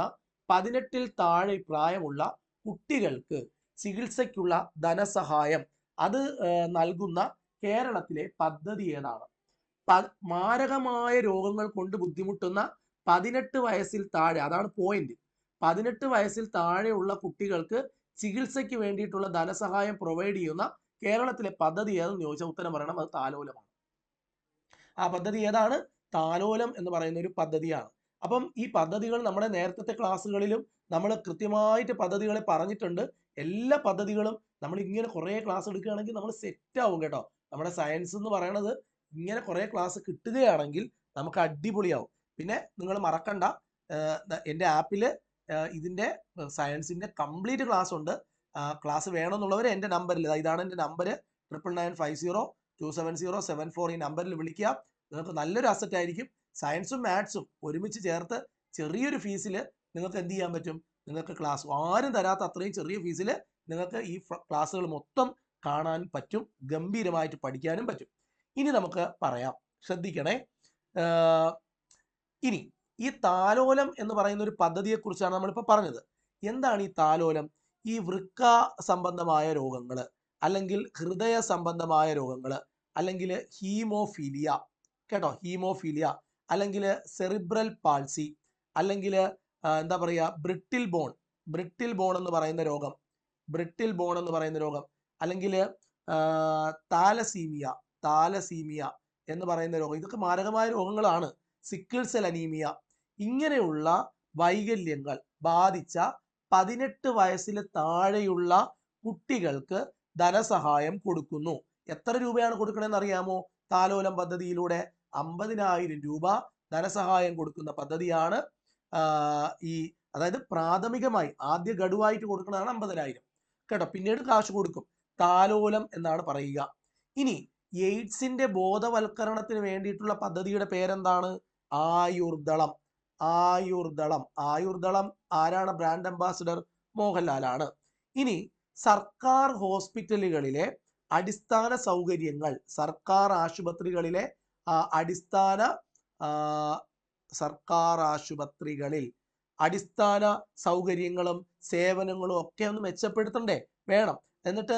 18-ൽ താഴെ പ്രായമുള്ള കുട്ടികൾക്ക് ചികിത്സയ്ക്കുള്ള ധനസഹായം അത് നൽകുന്ന കേരളത്തിലെ പദ്ധതി ഏതാണ്? മാരകമായ രോഗങ്ങൾ കൊണ്ട് ബുദ്ധിമുട്ടുന്ന 18 വയസ്സിൽ താഴെ, അതാണ് പോയിന്റ്. 18 വയസ്സിൽ താഴെയുള്ള കുട്ടികൾക്ക് ചികിത്സയ്ക്ക് വേണ്ടിയിട്ടുള്ള ധനസഹായം പ്രൊവൈഡ് ചെയ്യുന്ന കേരളത്തിലെ പദ്ധതി ഏതെന്ന് ചോദിച്ചാൽ ഉത്തരം പറയണം. അത് താലോലമാണ്. ആ പദ്ധതി ഏതാണ്? താലോലം എന്ന് പറയുന്ന ഒരു പദ്ധതിയാണ്. അപ്പം ഈ പദ്ധതികൾ നമ്മുടെ നേരത്തെ ക്ലാസ്സുകളിലും നമ്മൾ കൃത്യമായിട്ട് പദ്ധതികളെ പറഞ്ഞിട്ടുണ്ട്. എല്ലാ പദ്ധതികളും നമ്മൾ ഇങ്ങനെ കുറേ ക്ലാസ് എടുക്കുകയാണെങ്കിൽ നമ്മൾ സെറ്റ് ആവും കേട്ടോ. നമ്മുടെ സയൻസ് എന്ന് പറയുന്നത് ഇങ്ങനെ കുറേ ക്ലാസ് കിട്ടുകയാണെങ്കിൽ നമുക്ക് അടിപൊളിയാവും. പിന്നെ നിങ്ങൾ മറക്കണ്ട, എൻ്റെ ആപ്പിൽ ഇതിൻ്റെ സയൻസിൻ്റെ കംപ്ലീറ്റ് ക്ലാസ് ഉണ്ട്. ക്ലാസ് വേണമെന്നുള്ളവർ എൻ്റെ നമ്പറിൽ, ഇതാണ് എൻ്റെ നമ്പർ 9950270774 ഈ നമ്പറിൽ വിളിക്കുക. നിങ്ങൾക്ക് നല്ലൊരു അസറ്റ് ആയിരിക്കും. സയൻസും മാത്സും ഒരുമിച്ച് ചേർത്ത് ചെറിയൊരു ഫീസിൽ നിങ്ങൾക്ക് എന്ത് ചെയ്യാൻ പറ്റും? നിങ്ങൾക്ക് ക്ലാസ് ആരും തരാത്ത അത്രയും ചെറിയ ഫീസിൽ നിങ്ങൾക്ക് ഈ ക്ലാസ്സുകൾ മൊത്തം കാണാൻ പറ്റും. ഗംഭീരമായിട്ട് പഠിക്കാനും പറ്റും. ഇനി നമുക്ക് പറയാം, ശ്രദ്ധിക്കണേ. ഇനി ഈ താലോലം എന്ന് പറയുന്ന ഒരു പദ്ധതിയെക്കുറിച്ചാണ് നമ്മളിപ്പോൾ പറഞ്ഞത്. എന്താണ് ഈ താലോലം? ഈ വൃക്ക സംബന്ധമായ രോഗങ്ങൾ, അല്ലെങ്കിൽ ഹൃദയ സംബന്ധമായ രോഗങ്ങൾ, അല്ലെങ്കിൽ ഹീമോഫീലിയ, കേട്ടോ, ഹീമോഫീലിയ, അല്ലെങ്കിൽ സെറിബ്രൽ പാൾസി, അല്ലെങ്കിൽ എന്താ പറയുക, ബ്രിട്ടിൽ ബോൺ എന്ന് പറയുന്ന രോഗം, അല്ലെങ്കിൽ താലസീമിയ എന്ന് പറയുന്ന രോഗം. ഇതൊക്കെ മാരകമായ രോഗങ്ങളാണ്. Sickle cell anaemia. ഇങ്ങനെയുള്ള വൈകല്യങ്ങൾ ബാധിച്ച 18 വയസ്സിന് താഴെയുള്ള കുട്ടികൾക്ക് ധനസഹായം കൊടുക്കുന്നു. എത്ര രൂപയാണ് കൊടുക്കണമെന്ന് അറിയാമോ? താലോലം പദ്ധതിയിലൂടെ 50,000 രൂപ ധനസഹായം കൊടുക്കുന്ന പദ്ധതിയാണ് അതായത് പ്രാഥമികമായി ആദ്യ ഗഡുവായിട്ട് കൊടുക്കുന്നതാണ് 50,000, കേട്ടോ. പിന്നീട് കാശ് കൊടുക്കും. താലോലം എന്നാണ് പറയുക. ഇനി എയ്ഡ്സിന്റെ ബോധവൽക്കരണത്തിന് വേണ്ടിയിട്ടുള്ള പദ്ധതിയുടെ പേരെന്താണ്? ആയുർദളം. ആയുർദളം ആരാണ് ബ്രാൻഡ് അംബാസിഡർ? മോഹൻലാലാണ്. ഇനി സർക്കാർ ഹോസ്പിറ്റലുകളിലെ അടിസ്ഥാന സൗകര്യങ്ങൾ, സർക്കാർ ആശുപത്രികളിലെ അടിസ്ഥാന സർക്കാർ ആശുപത്രികളിൽ അടിസ്ഥാന സൗകര്യങ്ങളും സേവനങ്ങളും ഒക്കെ ഒന്ന് മെച്ചപ്പെടുത്തണ്ടേ? വേണം. എന്നിട്ട്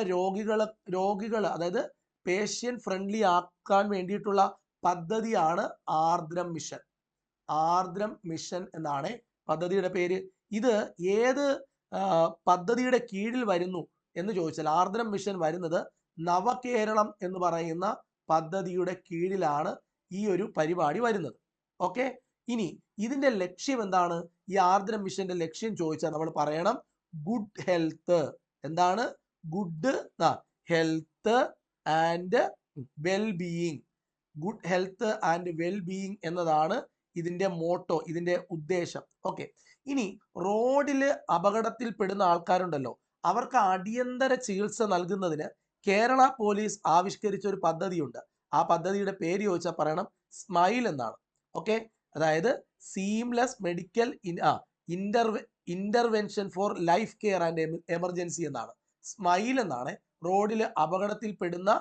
രോഗികൾ അതായത് പേഷ്യന്റ് ഫ്രണ്ട്ലി ആക്കാൻ വേണ്ടിയിട്ടുള്ള പദ്ധതിയാണ് ആർദ്രം മിഷൻ. ആർദ്രം മിഷൻ എന്നാണ് പദ്ധതിയുടെ പേര്. ഇത് ഏത് പദ്ധതിയുടെ കീഴിൽ വരുന്നു എന്ന് ചോദിച്ചാൽ ആർദ്രം മിഷൻ വരുന്നത് നവകേരളം എന്ന് പറയുന്ന പദ്ധതിയുടെ കീഴിലാണ് ഈ ഒരു പരിപാടി വരുന്നത്. ഓക്കെ, ഇനി ഇതിന്റെ ലക്ഷ്യം എന്താണ്? ഈ ആർദ്രം മിഷന്റെ ലക്ഷ്യം ചോദിച്ചാൽ നമ്മൾ പറയണം ഗുഡ് ഹെൽത്ത്. എന്താണ്? Good health and wellbeing. Good health and wellbeing എന്നതാണ് ഇതിന്റെ മോട്ടോ, ഇതിന്റെ ഉദ്ദേശം. ഓക്കെ, ഇനി റോഡില് അപകടത്തിൽപ്പെടുന്ന ആൾക്കാരുണ്ടല്ലോ, അവർക്ക് അടിയന്തര ചികിത്സ നൽകുന്നതിന് കേരള പോലീസ് ആവിഷ്കരിച്ച ഒരു പദ്ധതിയുണ്ട്. ആ പദ്ധതിയുടെ പേര് ചോദിച്ചാൽ പറയണം സ്മൈൽ എന്നാണ്. ഓക്കെ, അതായത് seamless medical intervention four life care and emergency എന്നാണ്. സ്മൈൽ എന്നാണ്. റോഡിൽ അപകടത്തിൽപ്പെടുന്ന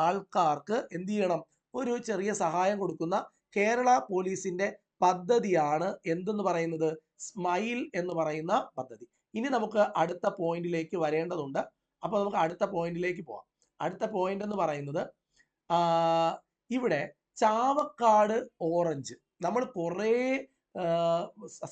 ആൾക്കാർക്ക് എന്ത് ചെയ്യണം? ഒരു ചെറിയ സഹായം കൊടുക്കുന്ന കേരള പോലീസിന്റെ പദ്ധതിയാണ് എന്തെന്ന് പറയുന്നത്? സ്മൈൽ എന്ന് പറയുന്ന പദ്ധതി. ഇനി നമുക്ക് അടുത്ത പോയിന്റിലേക്ക് വരേണ്ടതുണ്ട്. അപ്പൊ നമുക്ക് അടുത്ത പോയിന്റിലേക്ക് പോവാം. അടുത്ത പോയിന്റ് എന്ന് പറയുന്നത് ഇവിടെ ചാവക്കാട് ഓറഞ്ച്. നമ്മൾ കുറേ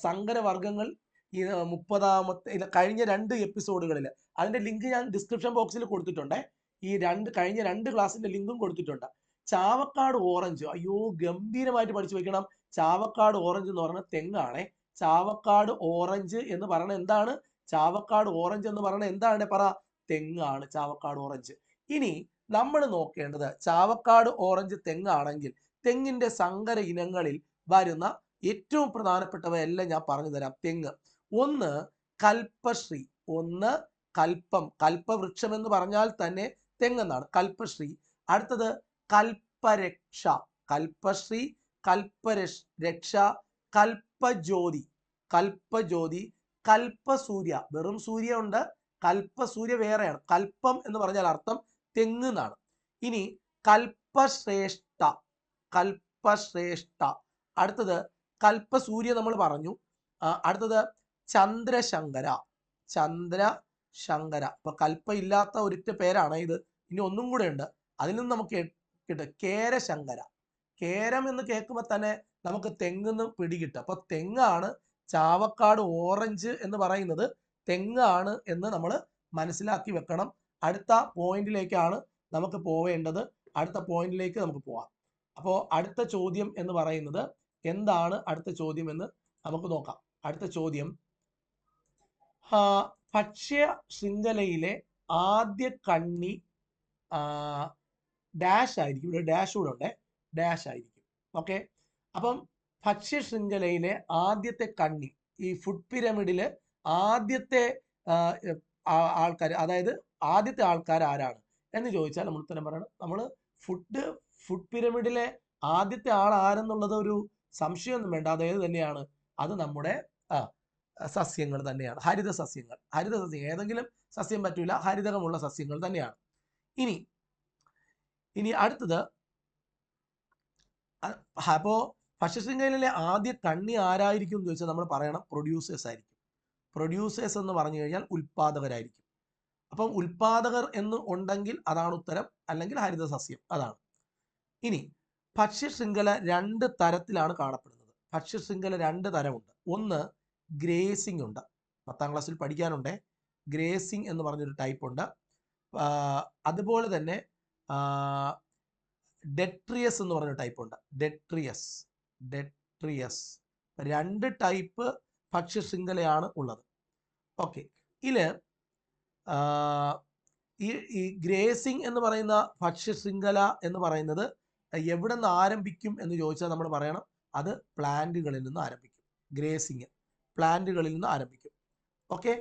സങ്കരവർഗ്ഗങ്ങൾ ഈ 30ാമത്തെ കഴിഞ്ഞ 2 എപ്പിസോഡുകളിൽ, അതിന്റെ ലിങ്ക് ഞാൻ ഡിസ്ക്രിപ്ഷൻ ബോക്സിൽ കൊടുത്തിട്ടുണ്ട്. ഈ കഴിഞ്ഞ 2 ക്ലാസ്സിന്റെ ലിങ്കും കൊടുത്തിട്ടുണ്ട്. ചാവക്കാട് ഓറഞ്ച്, അയ്യോ ഗംഭീരമായിട്ട് പഠിച്ചു വെക്കണം. ചാവക്കാട് ഓറഞ്ച് എന്ന് പറയുന്നത് തെങ്ങാണേ. ചാവക്കാട് ഓറഞ്ച് എന്ന് പറയുന്നത് എന്താണ്? ചാവക്കാട് ഓറഞ്ച് എന്ന് പറയുന്നത് എന്താണ്? പറ. തെങ്ങാണ് ചാവക്കാട് ഓറഞ്ച്. ഇനി നമ്മൾ നോക്കേണ്ടത്, ചാവക്കാട് ഓറഞ്ച് തെങ്ങാണെങ്കിൽ തെങ്ങിന്റെ സങ്കര ഇനങ്ങളിൽ വരുന്ന ഏറ്റവും പ്രധാനപ്പെട്ടവയെല്ലാം ഞാൻ പറഞ്ഞു തരാം. തെങ്ങ് ഒന്ന് കൽപ്പശ്രീ, ഒന്ന് കൽപ്പം, കൽപ്പവൃക്ഷം എന്ന് പറഞ്ഞാൽ തന്നെ തെങ്ങെന്നാണ്. കൽപ്പശ്രീ. അടുത്തത് കൽപ്പരക്ഷ, കൽപ്പശ്രീ, കൽപ്പരക്ഷ, കൽപ്പജ്യോതി, കൽപ്പജ്യോതി, കൽപ്പസൂര്യ, വെറും സൂര്യ ഉണ്ട്, കൽപ്പസൂര്യ വേറെയാണ്. കൽപ്പം എന്ന് പറഞ്ഞാൽ അർത്ഥം തെങ്ങ് എന്നാണ്. ഇനി കൽപ്പശ്രേഷ്ഠ, കൽപ്പശ്രേഷ്ഠ. അടുത്തത് കൽപ്പസൂര്യ നമ്മൾ പറഞ്ഞു. അടുത്തത് ചന്ദ്രശങ്കര, ചന്ദ്രശങ്കര. ഇപ്പൊ കൽപ്പ ഇല്ലാത്ത ഒരിറ്റ പേരാണ് ഇത്. ഇനി ഒന്നും കൂടെ ഉണ്ട്, അതിൽ നിന്ന് നമുക്ക് കിട്ടും കേരശങ്കര. കേരം എന്ന് കേൾക്കുമ്പോൾ തന്നെ നമുക്ക് തെങ്ങെന്ന് പിടികിട്ടും. അപ്പൊ തെങ്ങാണ് ചാവക്കാട് ഓറഞ്ച് എന്ന് പറയുന്നത്, തെങ്ങാണ് എന്ന് നമ്മൾ മനസ്സിലാക്കി വെക്കണം. അടുത്ത പോയിന്റിലേക്കാണ് നമുക്ക് പോവേണ്ടത്. അടുത്ത പോയിന്റിലേക്ക് നമുക്ക് പോവാം. അപ്പോൾ അടുത്ത ചോദ്യം എന്ന് പറയുന്നത് എന്താണ്? അടുത്ത ചോദ്യം എന്ന് നമുക്ക് നോക്കാം. അടുത്ത ചോദ്യം, ഭക്ഷ്യ ശൃംഖലയിലെ ആദ്യ കണ്ണി ഡാഷ് ആയിരിക്കും. ഇവിടെ ഡാഷ് കൂടെ ഉണ്ട്, ഡാഷ് ആയിരിക്കും. ഓക്കെ, അപ്പം ഭക്ഷ്യ ശൃംഖലയിലെ ആദ്യത്തെ കണ്ണി, ഈ ഫുഡ് പിരമിഡില് ആദ്യത്തെ ആൾക്കാർ, അതായത് ആദ്യത്തെ ആൾക്കാർ ആരാണ് എന്ന് ചോദിച്ചാൽ നമ്മൾ ഉത്തരം പറയണം. നമ്മൾ ഫുഡ് പിരമിഡിലെ ആദ്യത്തെ ആൾ ആരെന്നുള്ളത് ഒരു സംശയമൊന്നും വേണ്ട. അതേത് തന്നെയാണ്? അത് നമ്മുടെ സസ്യങ്ങൾ തന്നെയാണ്, ഹരിത സസ്യങ്ങൾ. ഹരിത സസ്യം, ഏതെങ്കിലും സസ്യം പറ്റൂല, ഹരിതകമുള്ള സസ്യങ്ങൾ തന്നെയാണ്. ഇനി അടുത്തത്, അപ്പോ ഭക്ഷ്യശൃംഖലയിലെ ആദ്യ കണ്ണി ആരായിരിക്കും എന്ന് ചോദിച്ചാൽ നമ്മൾ പറയണം പ്രൊഡ്യൂസേഴ്സ് ആയിരിക്കും. പ്രൊഡ്യൂസേഴ്സ് എന്ന് പറഞ്ഞു കഴിഞ്ഞാൽ ഉൽപാദകരായിരിക്കും. അപ്പം ഉൽപാദകർ എന്ന് ഉണ്ടെങ്കിൽ അതാണ് ഉത്തരം, അല്ലെങ്കിൽ ഹരിത സസ്യം, അതാണ്. ഇനി ഭക്ഷ്യശൃംഖല 2 തരത്തിലാണ് കാണപ്പെടുന്നത്. ഭക്ഷ്യശൃംഖല 2 തരമുണ്ട്. ഒന്ന് ഗ്രേസിംഗ് ഉണ്ട്, 10ാം ക്ലാസ്സിൽ പഠിക്കാനുണ്ട്. ഗ്രേസിംഗ് എന്ന് പറഞ്ഞൊരു ടൈപ്പ് ഉണ്ട്. അതുപോലെ തന്നെ ഡെട്രിയസ് എന്ന് പറഞ്ഞ ടൈപ്പ് ഉണ്ട്. ഡെട്രിയസ് 2 ടൈപ്പ് ഭക്ഷ്യശൃംഖലയാണ് ഉള്ളത്. ഓക്കെ, ഈ ഗ്രേസിംഗ് എന്ന് പറയുന്ന ഭക്ഷ്യശൃംഖല എന്ന് പറയുന്നത് എവിടെ നിന്ന് ആരംഭിക്കും എന്ന് ചോദിച്ചാൽ നമ്മൾ പറയണം അത് പ്ലാന്റുകളിൽ നിന്ന് ആരംഭിക്കും. ഗ്രേസിംഗ് പ്ലാന്റുകളിൽ നിന്ന് ആരംഭിക്കും. ഓക്കെ,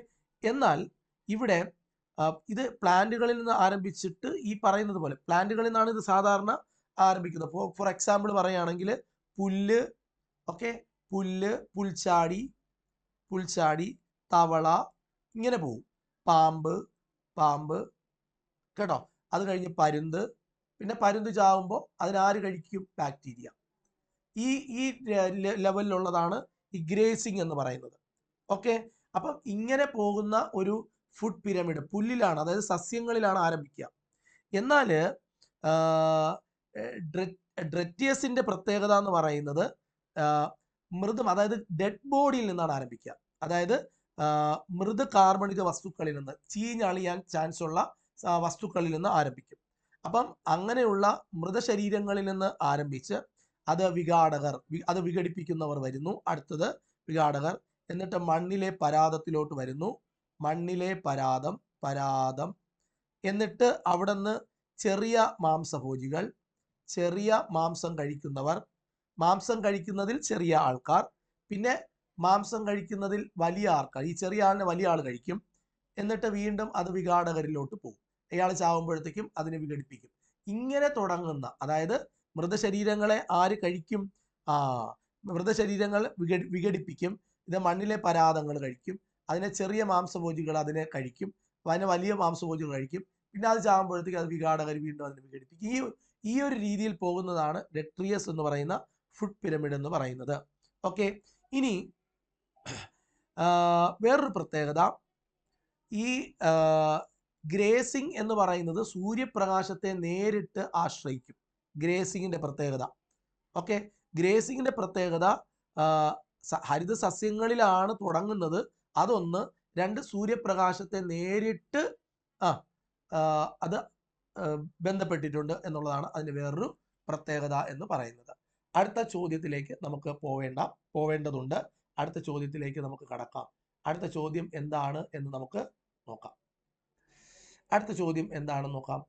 എന്നാൽ ഇവിടെ ഇത് പ്ലാന്റുകളിൽ നിന്ന് ആരംഭിച്ചിട്ട് ഈ പറയുന്നത് പോലെ പ്ലാന്റുകളിൽ നിന്നാണ് ഇത് സാധാരണ ആരംഭിക്കുന്നത്. ഫോർ എക്സാമ്പിൾ പറയുകയാണെങ്കിൽ പുല്ല്, ഓക്കെ, പുല്ല്, പുൽച്ചാടി, തവള, ഇങ്ങനെ പോകും. പാമ്പ് പാമ്പ് കേട്ടോ. അത് കഴിഞ്ഞ് പരുന്ത്, പിന്നെ പരുന്ത് ചാവുമ്പോൾ അതിനാര് കഴിക്കും? ബാക്ടീരിയ. ഈ ഈ ലെവലിലുള്ളതാണ് ഈ ഗ്രേസിംഗ് എന്ന് പറയുന്നത്. ഓക്കെ, അപ്പം ഇങ്ങനെ പോകുന്ന ഒരു ഫുഡ് പിരമിഡ് പുല്ലിലാണ്, അതായത് സസ്യങ്ങളിലാണ് ആരംഭിക്കുക. എന്നാൽ ഡ്രെറ്റിയസിന്റെ പ്രത്യേകത എന്ന് പറയുന്നത് മൃദം, അതായത് ഡെഡ് ബോഡിയിൽ നിന്നാണ് ആരംഭിക്കുക. അതായത് മൃദു കാർബണിക വസ്തുക്കളിൽ നിന്ന്, ചീഞ്ഞളിയാൻ ചാൻസ് ഉള്ള വസ്തുക്കളിൽ നിന്ന് ആരംഭിക്കും. അപ്പം അങ്ങനെയുള്ള മൃതശരീരങ്ങളിൽ നിന്ന് ആരംഭിച്ച് അത് വിഘാടകർ, അത് വിഘടിപ്പിക്കുന്നവർ വരുന്നു. അടുത്തത് വിഘാടകർ, എന്നിട്ട് മണ്ണിലെ പരാതത്തിലോട്ട് വരുന്നു. മണ്ണിലെ പരാതം, എന്നിട്ട് അവിടെ നിന്ന് ചെറിയ മാംസഭോജികൾ, ചെറിയ മാംസം കഴിക്കുന്നവർ, മാംസം കഴിക്കുന്നതിൽ ചെറിയ ആൾക്കാർ, പിന്നെ മാംസം കഴിക്കുന്നതിൽ വലിയ ആൾക്കാർ. ഈ ചെറിയ ആളിനെ വലിയ ആൾ കഴിക്കും. എന്നിട്ട് വീണ്ടും അത് വിഘാടകരിലോട്ട് പോകും. അയാൾ ചാവുമ്പോഴത്തേക്കും അതിനെ വിഘടിപ്പിക്കും. ഇങ്ങനെ തുടങ്ങുന്ന, അതായത് മൃതശരീരങ്ങളെ ആര് കഴിക്കും? മൃതശരീരങ്ങൾ വിഘടിപ്പിക്കും. ഇത് മണ്ണിലെ പരാതങ്ങൾ കഴിക്കും. അതിനെ ചെറിയ മാംസഭോജികൾ അതിനെ കഴിക്കും. അതിനെ വലിയ മാംസഭോജികൾ കഴിക്കും. പിന്നെ അത് ചാകുമ്പോഴത്തേക്ക് അത് വിഘാടകർ വീണ്ടും അതിനെ വിഘടിപ്പിക്കും. ഈ ഒരു രീതിയിൽ പോകുന്നതാണ് ഡെട്രിയസ് എന്ന് പറയുന്ന ഫുഡ് പിരമിഡ് എന്ന് പറയുന്നത്. ഓക്കെ, ഇനി വേറൊരു പ്രത്യേകത, ഈ ഗ്രേസിംഗ് എന്ന് പറയുന്നത് സൂര്യപ്രകാശത്തെ നേരിട്ട് ആശ്രയിക്കും. ഗ്രേസിങ്ങിന്റെ പ്രത്യേകത. ഓക്കെ, ഗ്രേസിങ്ങിന്റെ പ്രത്യേകത ഹരിത സസ്യങ്ങളിലാണ് തുടങ്ങുന്നത്. അതൊന്ന്. രണ്ട്, സൂര്യപ്രകാശത്തെ നേരിട്ട് അത് ബന്ധപ്പെട്ടിട്ടുണ്ട് എന്നുള്ളതാണ് അതിന് വേറൊരു പ്രത്യേകത എന്ന് പറയുന്നത്. അടുത്ത ചോദ്യത്തിലേക്ക് നമുക്ക് പോവേണ്ടതുണ്ട്. അടുത്ത ചോദ്യത്തിലേക്ക് നമുക്ക് കടക്കാം. അടുത്ത ചോദ്യം എന്താണ് എന്ന് നമുക്ക് നോക്കാം. അടുത്ത ചോദ്യം എന്താണെന്ന് നോക്കാം.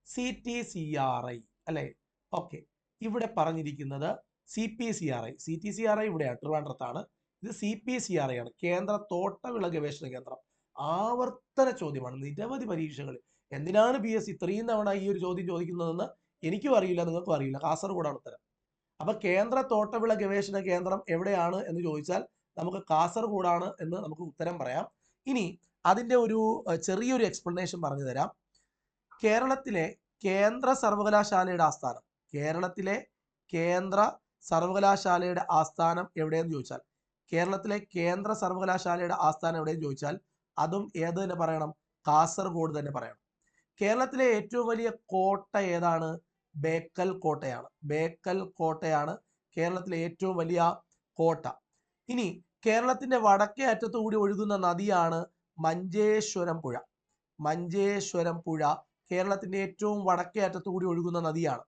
CTCRI അല്ലെ? ഓക്കെ, ഇവിടെ പറഞ്ഞിരിക്കുന്നത് CPCRI. CTCRI ഇവിടെയാണ്, ട്രിവാൻഡ്രത്താണ്. ഇത് CPCRI ആണ്, കേന്ദ്ര തോട്ടവിള ഗവേഷണ കേന്ദ്രം. ആവർത്തന ചോദ്യമാണ് നിരവധി പരീക്ഷകളിൽ. എന്തിനാണ് PSC ഇത്രയും തവണ ഈ ഒരു ചോദ്യം ചോദിക്കുന്നതെന്ന് എനിക്കും അറിയില്ല, നിങ്ങൾക്കും അറിയില്ല. കാസർഗോഡാണ് ഉത്തരം. അപ്പൊ കേന്ദ്ര തോട്ടവിള ഗവേഷണ കേന്ദ്രം എവിടെയാണ് എന്ന് ചോദിച്ചാൽ നമുക്ക് കാസർഗോഡാണ് എന്ന് നമുക്ക് ഉത്തരം പറയാം. ഇനി അതിന്റെ ഒരു ചെറിയൊരു എക്സ്പ്ലനേഷൻ പറഞ്ഞു തരാം. കേരളത്തിലെ കേന്ദ്ര സർവകലാശാലയുടെ ആസ്ഥാനം, കേരളത്തിലെ കേന്ദ്ര സർവകലാശാലയുടെ ആസ്ഥാനം എവിടെയെന്ന് ചോദിച്ചാൽ, കേരളത്തിലെ കേന്ദ്ര സർവകലാശാലയുടെ ആസ്ഥാനം എവിടെയെന്ന് ചോദിച്ചാൽ അതും ഏത് തന്നെ പറയണം? കാസർഗോഡ് തന്നെ പറയണം. കേരളത്തിലെ ഏറ്റവും വലിയ കോട്ട ഏതാണ്? ബേക്കൽ കോട്ടയാണ്. ബേക്കൽ കോട്ടയാണ് കേരളത്തിലെ ഏറ്റവും വലിയ കോട്ട. ഇനി കേരളത്തിന്റെ വടക്കേ അറ്റത്തുകൂടി ഒഴുകുന്ന നദിയാണ് മഞ്ചേശ്വരം പുഴ. മഞ്ചേശ്വരം പുഴ കേരളത്തിന്റെ ഏറ്റവും വടക്കേ അറ്റത്തുകൂടി ഒഴുകുന്ന നദിയാണ്.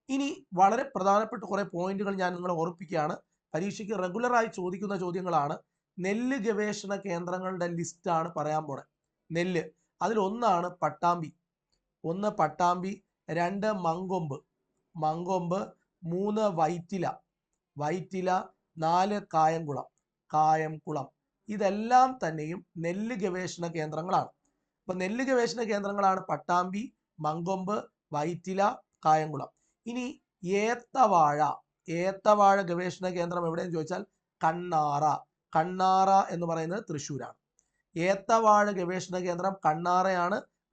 ഇനി വളരെ പ്രധാനപ്പെട്ട കുറെ പോയിന്റുകൾ ഞാൻ നിങ്ങളെ ഓർപ്പിക്കുകയാണ്. പരീക്ഷയ്ക്ക് റെഗുലറായി ചോദിക്കുന്ന ചോദ്യങ്ങളാണ്. നെല്ല് ഗവേഷണ കേന്ദ്രങ്ങളുടെ ലിസ്റ്റാണ് പറയാൻ പോണെ. നെല്ല്, അതിലൊന്നാണ് പട്ടാമ്പി. 1 പട്ടാമ്പി, 2 മങ്കൊമ്പ്, 3 വൈറ്റില, 4 കായംകുളം. ഇതെല്ലാം തന്നെയും നെല്ല് ഗവേഷണ കേന്ദ്രങ്ങളാണ്. അപ്പൊ നെല്ല് ഗവേഷണ കേന്ദ്രങ്ങളാണ് പട്ടാമ്പി, മങ്കൊമ്പ്, വൈറ്റില, കായംകുളം. ഇനി ഏത്തവാഴ ഗവേഷണ കേന്ദ്രം എവിടെയെന്ന് ചോദിച്ചാൽ കണ്ണാറ എന്ന് പറയുന്നത് തൃശ്ശൂരാണ്. ഏത്തവാഴ ഗവേഷണ കേന്ദ്രം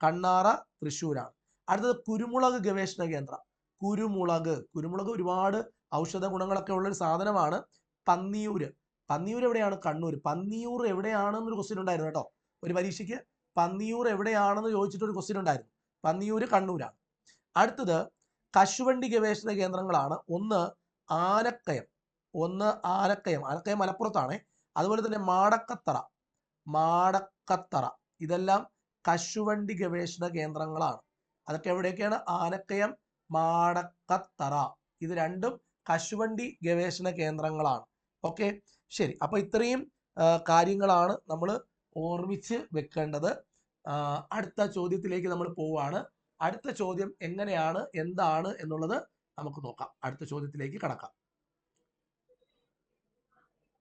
കണ്ണാറ തൃശ്ശൂരാണ്. അടുത്തത് കുരുമുളക് ഗവേഷണ കേന്ദ്രം. കുരുമുളക് ഒരുപാട് ഔഷധ ഗുണങ്ങളൊക്കെ ഉള്ളൊരു സാധനമാണ്. പന്നിയൂർ എവിടെയാണ്? കണ്ണൂർ. പന്നിയൂർ എവിടെയാണെന്നൊരു ക്വസ്റ്റ്യൻ ഉണ്ടായിരുന്നു കേട്ടോ, ഒരു പരീക്ഷയ്ക്ക്. പന്നിയൂർ എവിടെയാണെന്ന് ചോദിച്ചിട്ടൊരു ക്വസ്റ്റ്യൻ ഉണ്ടായിരുന്നു. പന്നിയൂർ കണ്ണൂരാണ്. അടുത്തത് കശുവണ്ടി ഗവേഷണ കേന്ദ്രങ്ങളാണ്. ഒന്ന് ആനക്കയം മലപ്പുറത്താണ്. അതുപോലെ തന്നെ മാടക്കത്തറ, ഇതെല്ലാം കശുവണ്ടി ഗവേഷണ കേന്ദ്രങ്ങളാണ്. അതൊക്കെ എവിടെയൊക്കെയാണ്? ആനക്കയം, മാടക്കത്തറ, ഇത് രണ്ടും കശുവണ്ടി ഗവേഷണ കേന്ദ്രങ്ങളാണ്. ഓക്കെ, ശരി. അപ്പൊ ഇത്രയും കാര്യങ്ങളാണ് നമ്മൾ ഓർമ്മിച്ച് വെക്കേണ്ടത്. അടുത്ത ചോദ്യത്തിലേക്ക് നമ്മൾ പോവാണ്. അടുത്ത ചോദ്യം എങ്ങനെയാണ്, എന്താണ് എന്നുള്ളത് നമുക്ക് നോക്കാം. അടുത്ത ചോദ്യത്തിലേക്ക് കടക്കാം.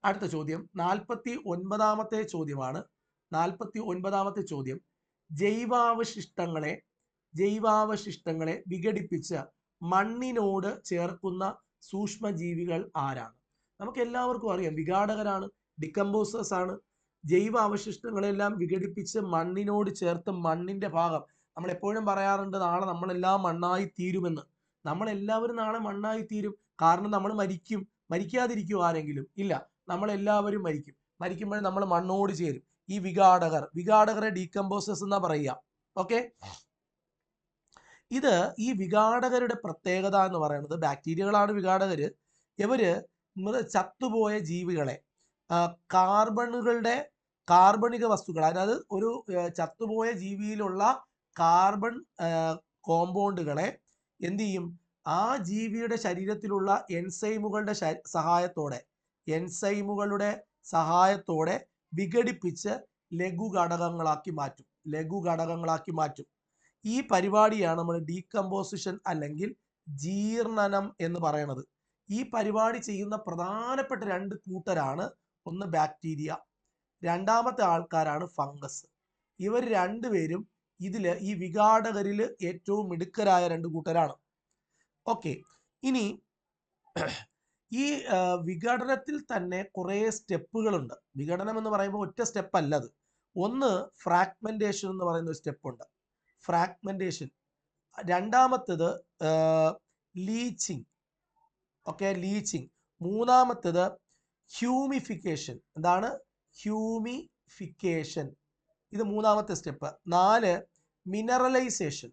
അടുത്ത ചോദ്യം 49ാമത്തെ ചോദ്യമാണ്. 49ാമത്തെ ചോദ്യം, ജൈവാവശിഷ്ടങ്ങളെ വിഘടിപ്പിച്ച് മണ്ണിനോട് ചേർക്കുന്ന സൂക്ഷ്മജീവികൾ ആരാണ്? നമുക്ക് എല്ലാവർക്കും അറിയാം, വിഘാടകരാണ്, ഡികമ്പോസേഴ്സ് ആണ്. ജൈവ അവശിഷ്ടങ്ങളെല്ലാം വിഘടിപ്പിച്ച് മണ്ണിനോട് ചേർത്ത് മണ്ണിന്റെ ഭാഗം, നമ്മൾ എപ്പോഴും പറയാറുണ്ട് നാളെ നമ്മളെല്ലാം മണ്ണായി തീരുമെന്ന്. നമ്മളെല്ലാവരും നാളെ മണ്ണായി തീരും. കാരണം നമ്മൾ മരിക്കും. മരിക്കാതിരിക്കും ആരെങ്കിലും? ഇല്ല, നമ്മളെല്ലാവരും മരിക്കും. മരിക്കുമ്പോൾ നമ്മൾ മണ്ണോട് ചേരും. ഈ വിഘാടകരെ ഡീകമ്പോസേഴ്സ് എന്നാ പറയുക. ഓക്കെ, ഇത് ഈ വിഘാടകരുടെ പ്രത്യേകത എന്ന് പറയുന്നത്, ബാക്ടീരിയകളാണ് വിഘാടകര്. ഇവര് ചത്തുപോയ ജീവികളെ കാർബണിക വസ്തുക്കൾ, അതായത് ഒരു ചത്തുപോയ ജീവിയിലുള്ള കാർബൺ കോമ്പൗണ്ടുകളെ എന്ത് ചെയ്യും? ആ ജീവിയുടെ ശരീരത്തിലുള്ള എൻസൈമുകളുടെ സഹായത്തോടെ വിഘടിപ്പിച്ച് ലഘുഘടകങ്ങളാക്കി മാറ്റും. ഈ പരിപാടിയാണ് നമ്മൾ ഡീകമ്പോസിഷൻ അല്ലെങ്കിൽ ജീർണനം എന്ന് പറയുന്നത്. ഈ പരിപാടി ചെയ്യുന്ന പ്രധാനപ്പെട്ട 2 കൂട്ടരാണ്, ഒന്ന് ബാക്ടീരിയ, രണ്ടാമത്തെ ആൾക്കാരാണ് ഫംഗസ്. ഇവർ രണ്ടുപേരും ഈ വിഘാടകരിൽ ഏറ്റവും മിടുക്കരായ 2 കൂട്ടരാണ്. ഓക്കെ, ഇനി ഈ വിഘടനത്തിൽ തന്നെ കുറേ സ്റ്റെപ്പുകളുണ്ട്. വിഘടനം എന്ന് പറയുമ്പോൾ ഒറ്റ സ്റ്റെപ്പ് അല്ലത്. ഒന്ന് ഫ്രാഗ്മെന്റേഷൻ എന്ന് പറയുന്ന ഒരു സ്റ്റെപ്പ് ഉണ്ട്. ഫ്രാഗ്മെന്റേഷൻ. രണ്ടാമത്തേത് ലീച്ചിങ്. Okay, leaching. മൂന്നാമത്തേത് ഹ്യൂമിഫിക്കേഷൻ. എന്താണ് ഹ്യൂമിഫിക്കേഷൻ? ഇത് മൂന്നാമത്തെ സ്റ്റെപ്പ്. 4 മിനറലൈസേഷൻ.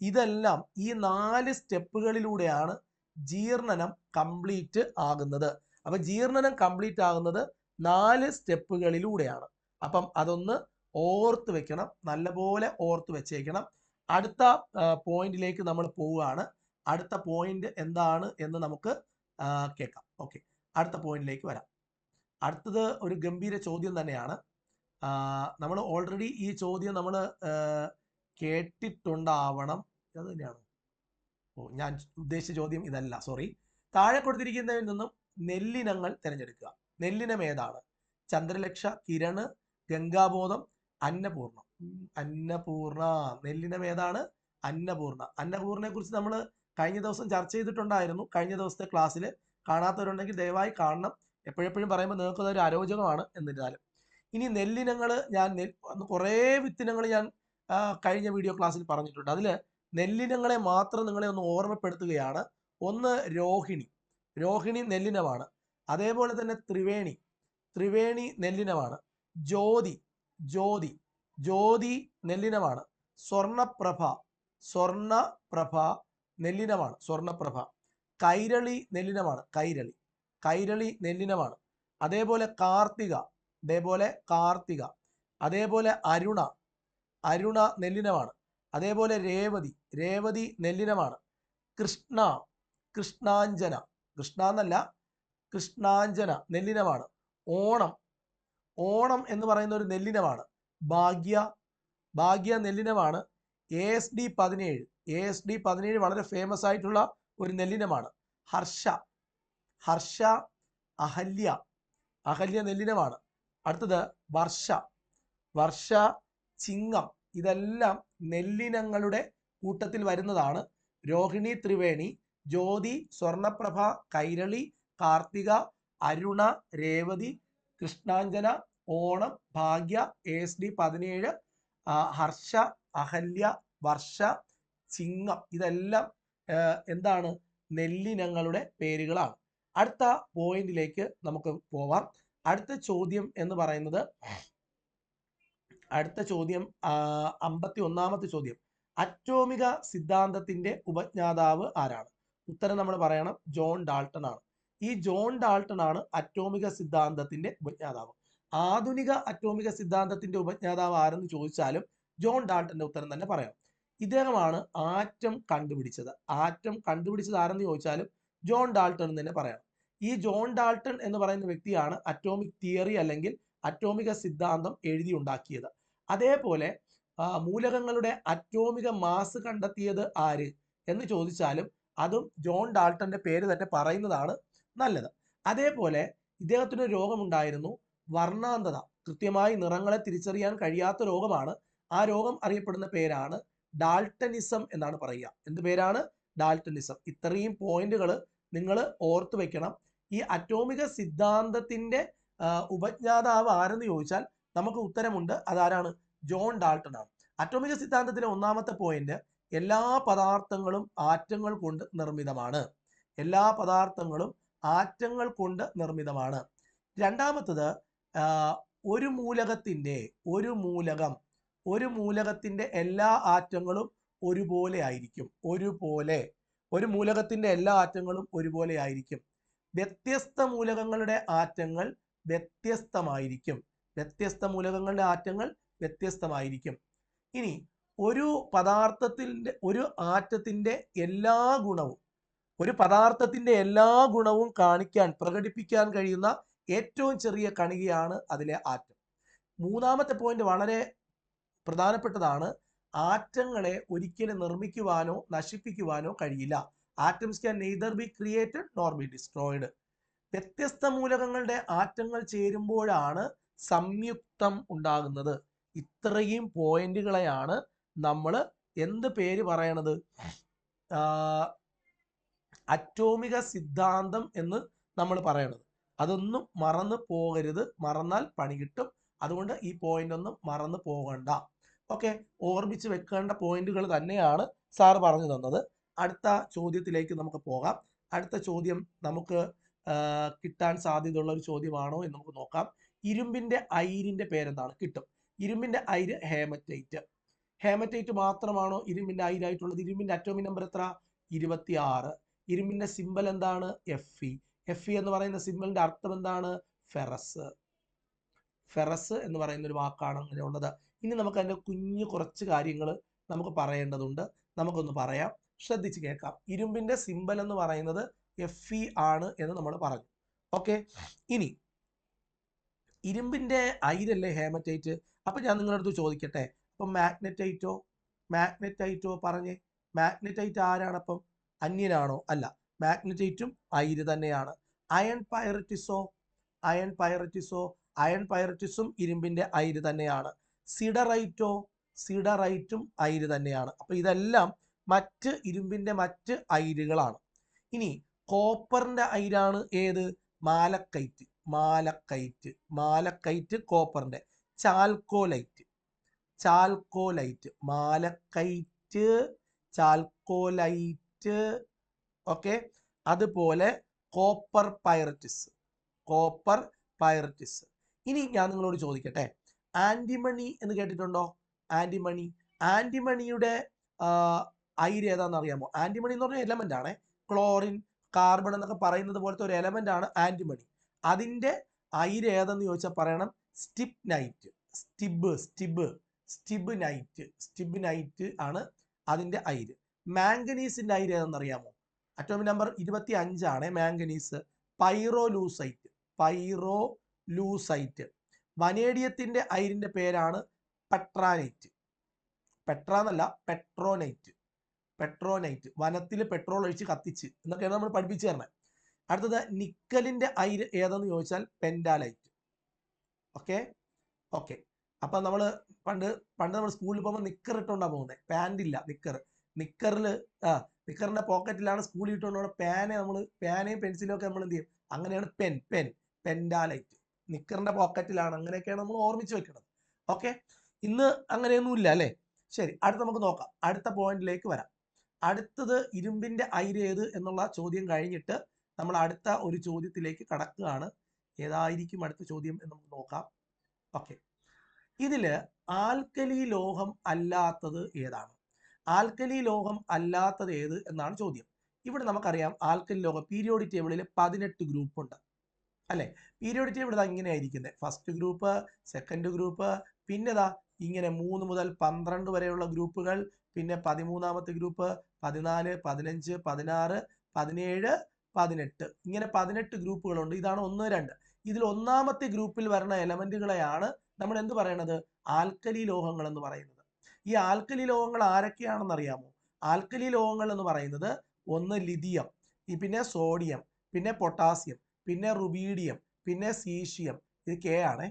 ഇതെല്ലാം ഈ 4 സ്റ്റെപ്പുകളിലൂടെയാണ് ജീർണനം കംപ്ലീറ്റ് ആകുന്നത്. അപ്പൊ ജീർണനം കംപ്ലീറ്റ് ആകുന്നത് 4 സ്റ്റെപ്പുകളിലൂടെയാണ്. അപ്പം അതൊന്ന് ഓർത്ത് വെക്കണം, നല്ലപോലെ ഓർത്ത് വെച്ചേക്കണം. അടുത്ത പോയിന്റിലേക്ക് നമ്മൾ പോവുകയാണ്. അടുത്ത പോയിന്റ് എന്താണ് എന്ന് നമുക്ക് കേൾക്കാം. ഓക്കെ, അടുത്ത പോയിന്റിലേക്ക് വരാം. അടുത്തത് ഒരു ഗംഭീര ചോദ്യം തന്നെയാണ്. നമ്മൾ ഓൾറെഡി ഈ ചോദ്യം നമ്മൾ കേട്ടിട്ടുണ്ടാവണം. അത് തന്നെയാണ്. ഞാൻ ഉദ്ദേശിച്ച ചോദ്യം ഇതല്ല, സോറി. താഴെ കൊടുത്തിരിക്കുന്നതിൽ നിന്നും നെല്ലിനങ്ങൾ തിരഞ്ഞെടുക്കുക. നെല്ലിനം ഏതാണ്? ചന്ദ്രലക്ഷ, കിരണ്, ഗംഗാബോധം, അന്നപൂർണ. നെല്ലിനം ഏതാണ്? അന്നപൂർണയെ കുറിച്ച് നമ്മൾ കഴിഞ്ഞ ദിവസം ചർച്ച ചെയ്തിട്ടുണ്ടായിരുന്നു. കഴിഞ്ഞ ദിവസത്തെ ക്ലാസ്സിൽ കാണാത്തവരുണ്ടെങ്കിൽ ദയവായി കാണണം. എപ്പോഴെപ്പോഴും പറയുമ്പോൾ നിങ്ങൾക്ക് അതൊരു അരോചകമാണ്. എന്നിരുന്നാലും ഇനി നെല്ലിനങ്ങൾ, കുറേ വിത്തിനങ്ങൾ ഞാൻ കഴിഞ്ഞ വീഡിയോ ക്ലാസ്സിൽ പറഞ്ഞിട്ടുണ്ട്. അതിൽ നെല്ലിനങ്ങളെ മാത്രം നിങ്ങളെ ഒന്ന് ഓർമ്മപ്പെടുത്തുകയാണ്. ഒന്ന് രോഹിണി നെല്ലിനമാണ്. അതേപോലെ തന്നെ ത്രിവേണി നെല്ലിനമാണ്. ജ്യോതി നെല്ലിനമാണ്. സ്വർണപ്രഭ നെല്ലിനമാണ്. കൈരളി നെല്ലിനമാണ്. അതേപോലെ കാർത്തിക. അതേപോലെ അരുണ നെല്ലിനമാണ്. അതേപോലെ രേവതി നെല്ലിനമാണ്. കൃഷ്ണാഞ്ജന നെല്ലിനമാണ്. ഓണം എന്ന് പറയുന്ന ഒരു നെല്ലിനമാണ്. ഭാഗ്യ നെല്ലിനമാണ്. ASD 17 വളരെ ഫേമസ് ആയിട്ടുള്ള ഒരു നെല്ലിനമാണ്. ഹർഷ അഹല്യ നെല്ലിനമാണ്. അടുത്തത് വർഷ ചിങ്ങം. ഇതെല്ലാം നെല്ലിനങ്ങളുടെ കൂട്ടത്തിൽ വരുന്നതാണ്. രോഹിണി, ത്രിവേണി, ജ്യോതി, സ്വർണപ്രഭ, കൈരളി, കാർത്തിക, അരുണ, രേവതി, കൃഷ്ണാഞ്ജന, ഓണം, ഭാഗ്യ, ASD 17, ഹർഷ, അഹല്യ, വർഷ, ചിങ്ങം. ഇതെല്ലാം എന്താണ്? നെല്ലിനങ്ങളുടെ പേരുകളാണ്. അടുത്ത പോയിന്റിലേക്ക് നമുക്ക് പോവാം. അടുത്ത ചോദ്യം എന്ന് പറയുന്നത് 51ാമത്തെ ചോദ്യം. അറ്റോമിക സിദ്ധാന്തത്തിന്റെ ഉപജ്ഞാതാവ് ആരാണ്? ഉത്തരം നമ്മൾ പറയണം, ജോൺ ഡാൾട്ടൺ ആണ്. ഈ ജോൺ ഡാൾട്ടൺ ആണ് അറ്റോമിക സിദ്ധാന്തത്തിന്റെ ഉപജ്ഞാതാവ്. ആധുനിക അറ്റോമിക സിദ്ധാന്തത്തിന്റെ ഉപജ്ഞാതാവ് ആരെന്ന് ചോദിച്ചാലും ജോൺ ഡാൾട്ടന്റെ ഉത്തരം തന്നെ പറയണം. ഇദ്ദേഹമാണ് ആറ്റം കണ്ടുപിടിച്ചത്. ആരെന്ന് ചോദിച്ചാലും ജോൺ ഡാൾട്ടൺ എന്ന് തന്നെ പറയണം. ഈ ജോൺ ഡാൾട്ടൺ എന്ന് പറയുന്ന വ്യക്തിയാണ് അറ്റോമിക് തിയറി അല്ലെങ്കിൽ അറ്റോമിക സിദ്ധാന്തം എഴുതിയുണ്ടാക്കിയത്. അതേപോലെ മൂലകങ്ങളുടെ അറ്റോമിക മാസ് കണ്ടെത്തിയത് ആര് എന്ന് ചോദിച്ചാലും അതും ജോൺ ഡാൾട്ടന്റെ പേര് തന്നെ പറയുന്നതാണ് നല്ലത്. അതേപോലെ ഇദ്ദേഹത്തിന് രോഗമുണ്ടായിരുന്നു, വർണ്ണാന്തത. കൃത്യമായി നിറങ്ങളെ തിരിച്ചറിയാൻ കഴിയാത്ത രോഗമാണ്. ആ രോഗം അറിയപ്പെടുന്ന പേരാണ് ഡാൾട്ടനിസം എന്നാണ് പറയുക. എന്ത് പേരാണ്? ഡാൾട്ടനിസം. ഇത്രയും പോയിന്റുകൾ നിങ്ങൾ ഓർത്തു വെക്കണം. ഈ അറ്റോമിക സിദ്ധാന്തത്തിന്റെ ഉപജ്ഞാതാവ് ആരെന്ന് ചോദിച്ചാൽ നമുക്ക് ഉത്തരമുണ്ട്. അതാരാണ്? ജോൺ ഡാൾട്ടൺ ആണ്. അറ്റോമിക സിദ്ധാന്തത്തിലെ ഒന്നാമത്തെ പോയിന്റ്, എല്ലാ പദാർത്ഥങ്ങളും ആറ്റങ്ങൾ കൊണ്ട് നിർമ്മിതമാണ്. എല്ലാ പദാർത്ഥങ്ങളും ആറ്റങ്ങൾ കൊണ്ട് നിർമ്മിതമാണ്. രണ്ടാമത്തത്, ഒരു മൂലകത്തിന്റെ എല്ലാ ആറ്റങ്ങളും ഒരുപോലെ ആയിരിക്കും. ഒരു മൂലകത്തിന്റെ എല്ലാ ആറ്റങ്ങളും ഒരുപോലെ ആയിരിക്കും. വ്യത്യസ്ത മൂലകങ്ങളുടെ ആറ്റങ്ങൾ വ്യത്യസ്തമായിരിക്കും. ഇനി ഒരു പദാർത്ഥത്തിന്റെ എല്ലാ ഗുണവും പ്രകടിപ്പിക്കാൻ കഴിയുന്ന ഏറ്റവും ചെറിയ കണികയാണ് അതിലെ ആറ്റം. മൂന്നാമത്തെ പോയിന്റ് വളരെ പ്രധാനപ്പെട്ടതാണ്. ആറ്റങ്ങളെ ഒരിക്കലും നിർമ്മിക്കുവാനോ നശിപ്പിക്കുവാനോ കഴിയില്ല. Atoms can neither be created nor B destroyed. വ്യത്യസ്ത മൂലകങ്ങളുടെ ആറ്റങ്ങൾ ചേരുമ്പോഴാണ് സംയുക്തം ഉണ്ടാകുന്നത്. ഇത്രയും പോയിന്റുകളെയാണ് നമ്മൾ എന്ത് പേര് പറയണത്? അറ്റോമിക സിദ്ധാന്തം എന്ന് നമ്മൾ പറയണത്. അതൊന്നും മറന്നു പോകരുത്. മറന്നാൽ പണി കിട്ടും. അതുകൊണ്ട് ഈ പോയിന്റ് ഒന്നും മറന്നു പോകണ്ട. ഓക്കെ, ഓർമ്മിച്ച് വെക്കേണ്ട പോയിന്റുകൾ തന്നെയാണ് സാർ പറഞ്ഞു തന്നത്. അടുത്ത ചോദ്യത്തിലേക്ക് നമുക്ക് പോകാം. അടുത്ത ചോദ്യം നമുക്ക് കിട്ടാൻ സാധ്യതയുള്ള ഒരു ചോദ്യമാണോ എന്ന് നമുക്ക് നോക്കാം. ഇരുമ്പിന്റെ അയിരിന്റെ പേരെന്താണ്? കിട്ടും. ഇരുമ്പിന്റെ അയിര് ഹേമറ്റൈറ്റ്. ഹേമറ്റൈറ്റ് മാത്രമാണോ ഇരുമ്പിന്റെ അയിരായിട്ടുള്ളത്? ഇരുമ്പിന്റെ അറ്റോമിക് നമ്പർ എത്ര? 26. ഇരുമ്പിന്റെ സിമ്പൽ എന്താണ്? Fe. Fe എന്ന് പറയുന്ന സിമ്പലിന്റെ അർത്ഥം എന്താണ്? ഫെറസ്. ഫെറസ് എന്ന് പറയുന്ന ഒരു വാക്കാണ് അങ്ങനെ ഉള്ളത്. ഇനി നമുക്ക് അതിന്റെ കുറച്ച് കാര്യങ്ങൾ നമുക്ക് പറയേണ്ടതുണ്ട്. നമുക്കൊന്ന് പറയാം, ശ്രദ്ധിച്ച് കേൾക്കാം. ഇരുമ്പിന്റെ സിമ്പൽ എന്ന് പറയുന്നത് Fe ആണ് എന്ന് നമ്മൾ പറഞ്ഞു. ഓക്കെ, ഇനി ഇരുമ്പിന്റെ അയിരല്ലേ ഹേമറ്റൈറ്റ്. അപ്പൊ ഞാൻ നിങ്ങളുടെ അടുത്ത് ചോദിക്കട്ടെ, അപ്പൊ മാഗ്നറ്റൈറ്റോ പറഞ്ഞേ. മാഗ്നറ്റൈറ്റ് ആരാണ്? അപ്പം അന്യനാണോ? അല്ല, മാഗ്നറ്റൈറ്റും അയിര് തന്നെയാണ്. അയൺ പൈററ്റിസും ഇരുമ്പിന്റെ അയിര് തന്നെയാണ്. സിഡറൈറ്റും അയിര് തന്നെയാണ്. അപ്പൊ ഇതെല്ലാം ഇരുമ്പിന്റെ മറ്റ് അയിരുകളാണ്. ഇനി കോപ്പറിന്റെ അയിരാണ് ഏത്? മാലക്കൈറ്റ് കോപ്പറിന്റെ. ചാൽക്കോലൈറ്റ് ഓക്കെ. അതുപോലെ കോപ്പർ പൈററ്റിസ്. ഇനി ഞാൻ നിങ്ങളോട് ചോദിക്കട്ടെ, ആന്റിമണി എന്ന് കേട്ടിട്ടുണ്ടോ? ആന്റിമണിയുടെ അയിര് ഏതാണെന്ന് അറിയാമോ? ആന്റിമണി എന്ന് പറഞ്ഞ എലമെന്റ് ആണ്. ക്ലോറിൻ, കാർബൺ എന്നൊക്കെ പറയുന്നത് പോലത്തെ ഒരു എലമെന്റ് ആണ് ആന്റിമണി. അതിന്റെ അയിര് ഏതെന്ന് ചോദിച്ചാൽ പറയണം സ്റ്റിബ്നൈറ്റ് ആണ് അതിന്റെ അയിര്. മാംഗനീസിന്റെ അയിര് ഏതെന്ന് അറിയാമോ? അറ്റോമിക് നമ്പർ 25 ആണ് മാംഗനീസ്. പൈറോലൂസൈറ്റ്. വനേഡിയത്തിന്റെ അയിരിന്റെ പേരാണ് പെട്രോനൈറ്റ്. വനത്തിൽ പെട്രോൾ ഒഴിച്ച് കത്തിച്ച് എന്നൊക്കെയാണ് നമ്മൾ പഠിപ്പിച്ചു തരണേ. അടുത്തത് നിക്കലിന്റെ അയിര് ഏതെന്ന് ചോദിച്ചാൽ പെൻഡാലൈറ്റ്. ഓക്കെ. അപ്പൊ പണ്ട് നമ്മൾ സ്കൂളിൽ പോകുമ്പോൾ നിക്കർ ഇട്ടുകൊണ്ടാണ് പോകുന്നത്, പാന്റ് ഇല്ല. നിക്കറിന്റെ പോക്കറ്റിലാണ് സ്കൂളിൽ ഇട്ടുകൊണ്ട് പേനയും പെൻസിലും ഒക്കെ നമ്മൾ എന്ത് ചെയ്യും? അങ്ങനെയാണ് പെൻഡാലൈറ്റ് നിക്കറിന്റെ പോക്കറ്റിലാണ്. അങ്ങനെയൊക്കെയാണ് നമ്മൾ ഓർമ്മിച്ച് വെക്കുന്നത്. ഓക്കെ, ഇന്ന് അങ്ങനെയൊന്നും ഇല്ല അല്ലേ? ശരി, അടുത്ത നമുക്ക് നോക്കാം. അടുത്ത പോയിന്റിലേക്ക് വരാം. അടുത്തത് ഇരുമ്പിന്റെ അയിര് ഏത് എന്നുള്ള ചോദ്യം കഴിഞ്ഞിട്ട് നമ്മൾ അടുത്ത ഒരു ചോദ്യത്തിലേക്ക് കടക്കുകയാണ്. ഏതായിരിക്കും അടുത്ത ചോദ്യം എന്ന് നമുക്ക് നോക്കാം. ഓക്കെ, ഇതില് ആൽക്കലി ലോഹം അല്ലാത്തത് ഏതാണ്? ഏത് എന്നാണ് ചോദ്യം. ഇവിടെ നമുക്കറിയാം ആൽക്കലി ലോഹം പീരിയോഡിക് ടേബിളിൽ 18 ഗ്രൂപ്പ് ഉണ്ട് അല്ലെ? പീരിയോഡിക് ടേബിൾ ഇങ്ങനെ ആയിരിക്കുന്നത്. ഫസ്റ്റ് ഗ്രൂപ്പ്, സെക്കൻഡ് ഗ്രൂപ്പ്, പിന്നെ ഇങ്ങനെ 3 മുതൽ 12 വരെയുള്ള ഗ്രൂപ്പുകൾ, പിന്നെ 13ാമത്തെ ഗ്രൂപ്പ്, 14, 15, 16, 17, 18 ഇങ്ങനെ 18 ഗ്രൂപ്പുകളുണ്ട്. ഇതാണ് 1, 2. ഇതിൽ ഒന്നാമത്തെ ഗ്രൂപ്പിൽ വരുന്ന എലമെന്റുകളെയാണ് നമ്മൾ എന്ത് പറയണത്? ആൽക്കലി ലോഹങ്ങൾ എന്ന് പറയുന്നത്. ഈ ആൽക്കലി ലോഹങ്ങൾ ആരൊക്കെയാണെന്ന് അറിയാമോ? ആൽക്കലി ലോഹങ്ങൾ എന്ന് പറയുന്നത് ഒന്ന് ലിഥിയം, പിന്നെ സോഡിയം, പിന്നെ പൊട്ടാസ്യം, പിന്നെ റുബീഡിയം, പിന്നെ സീഷ്യം. ഇത് കെ ആണ്.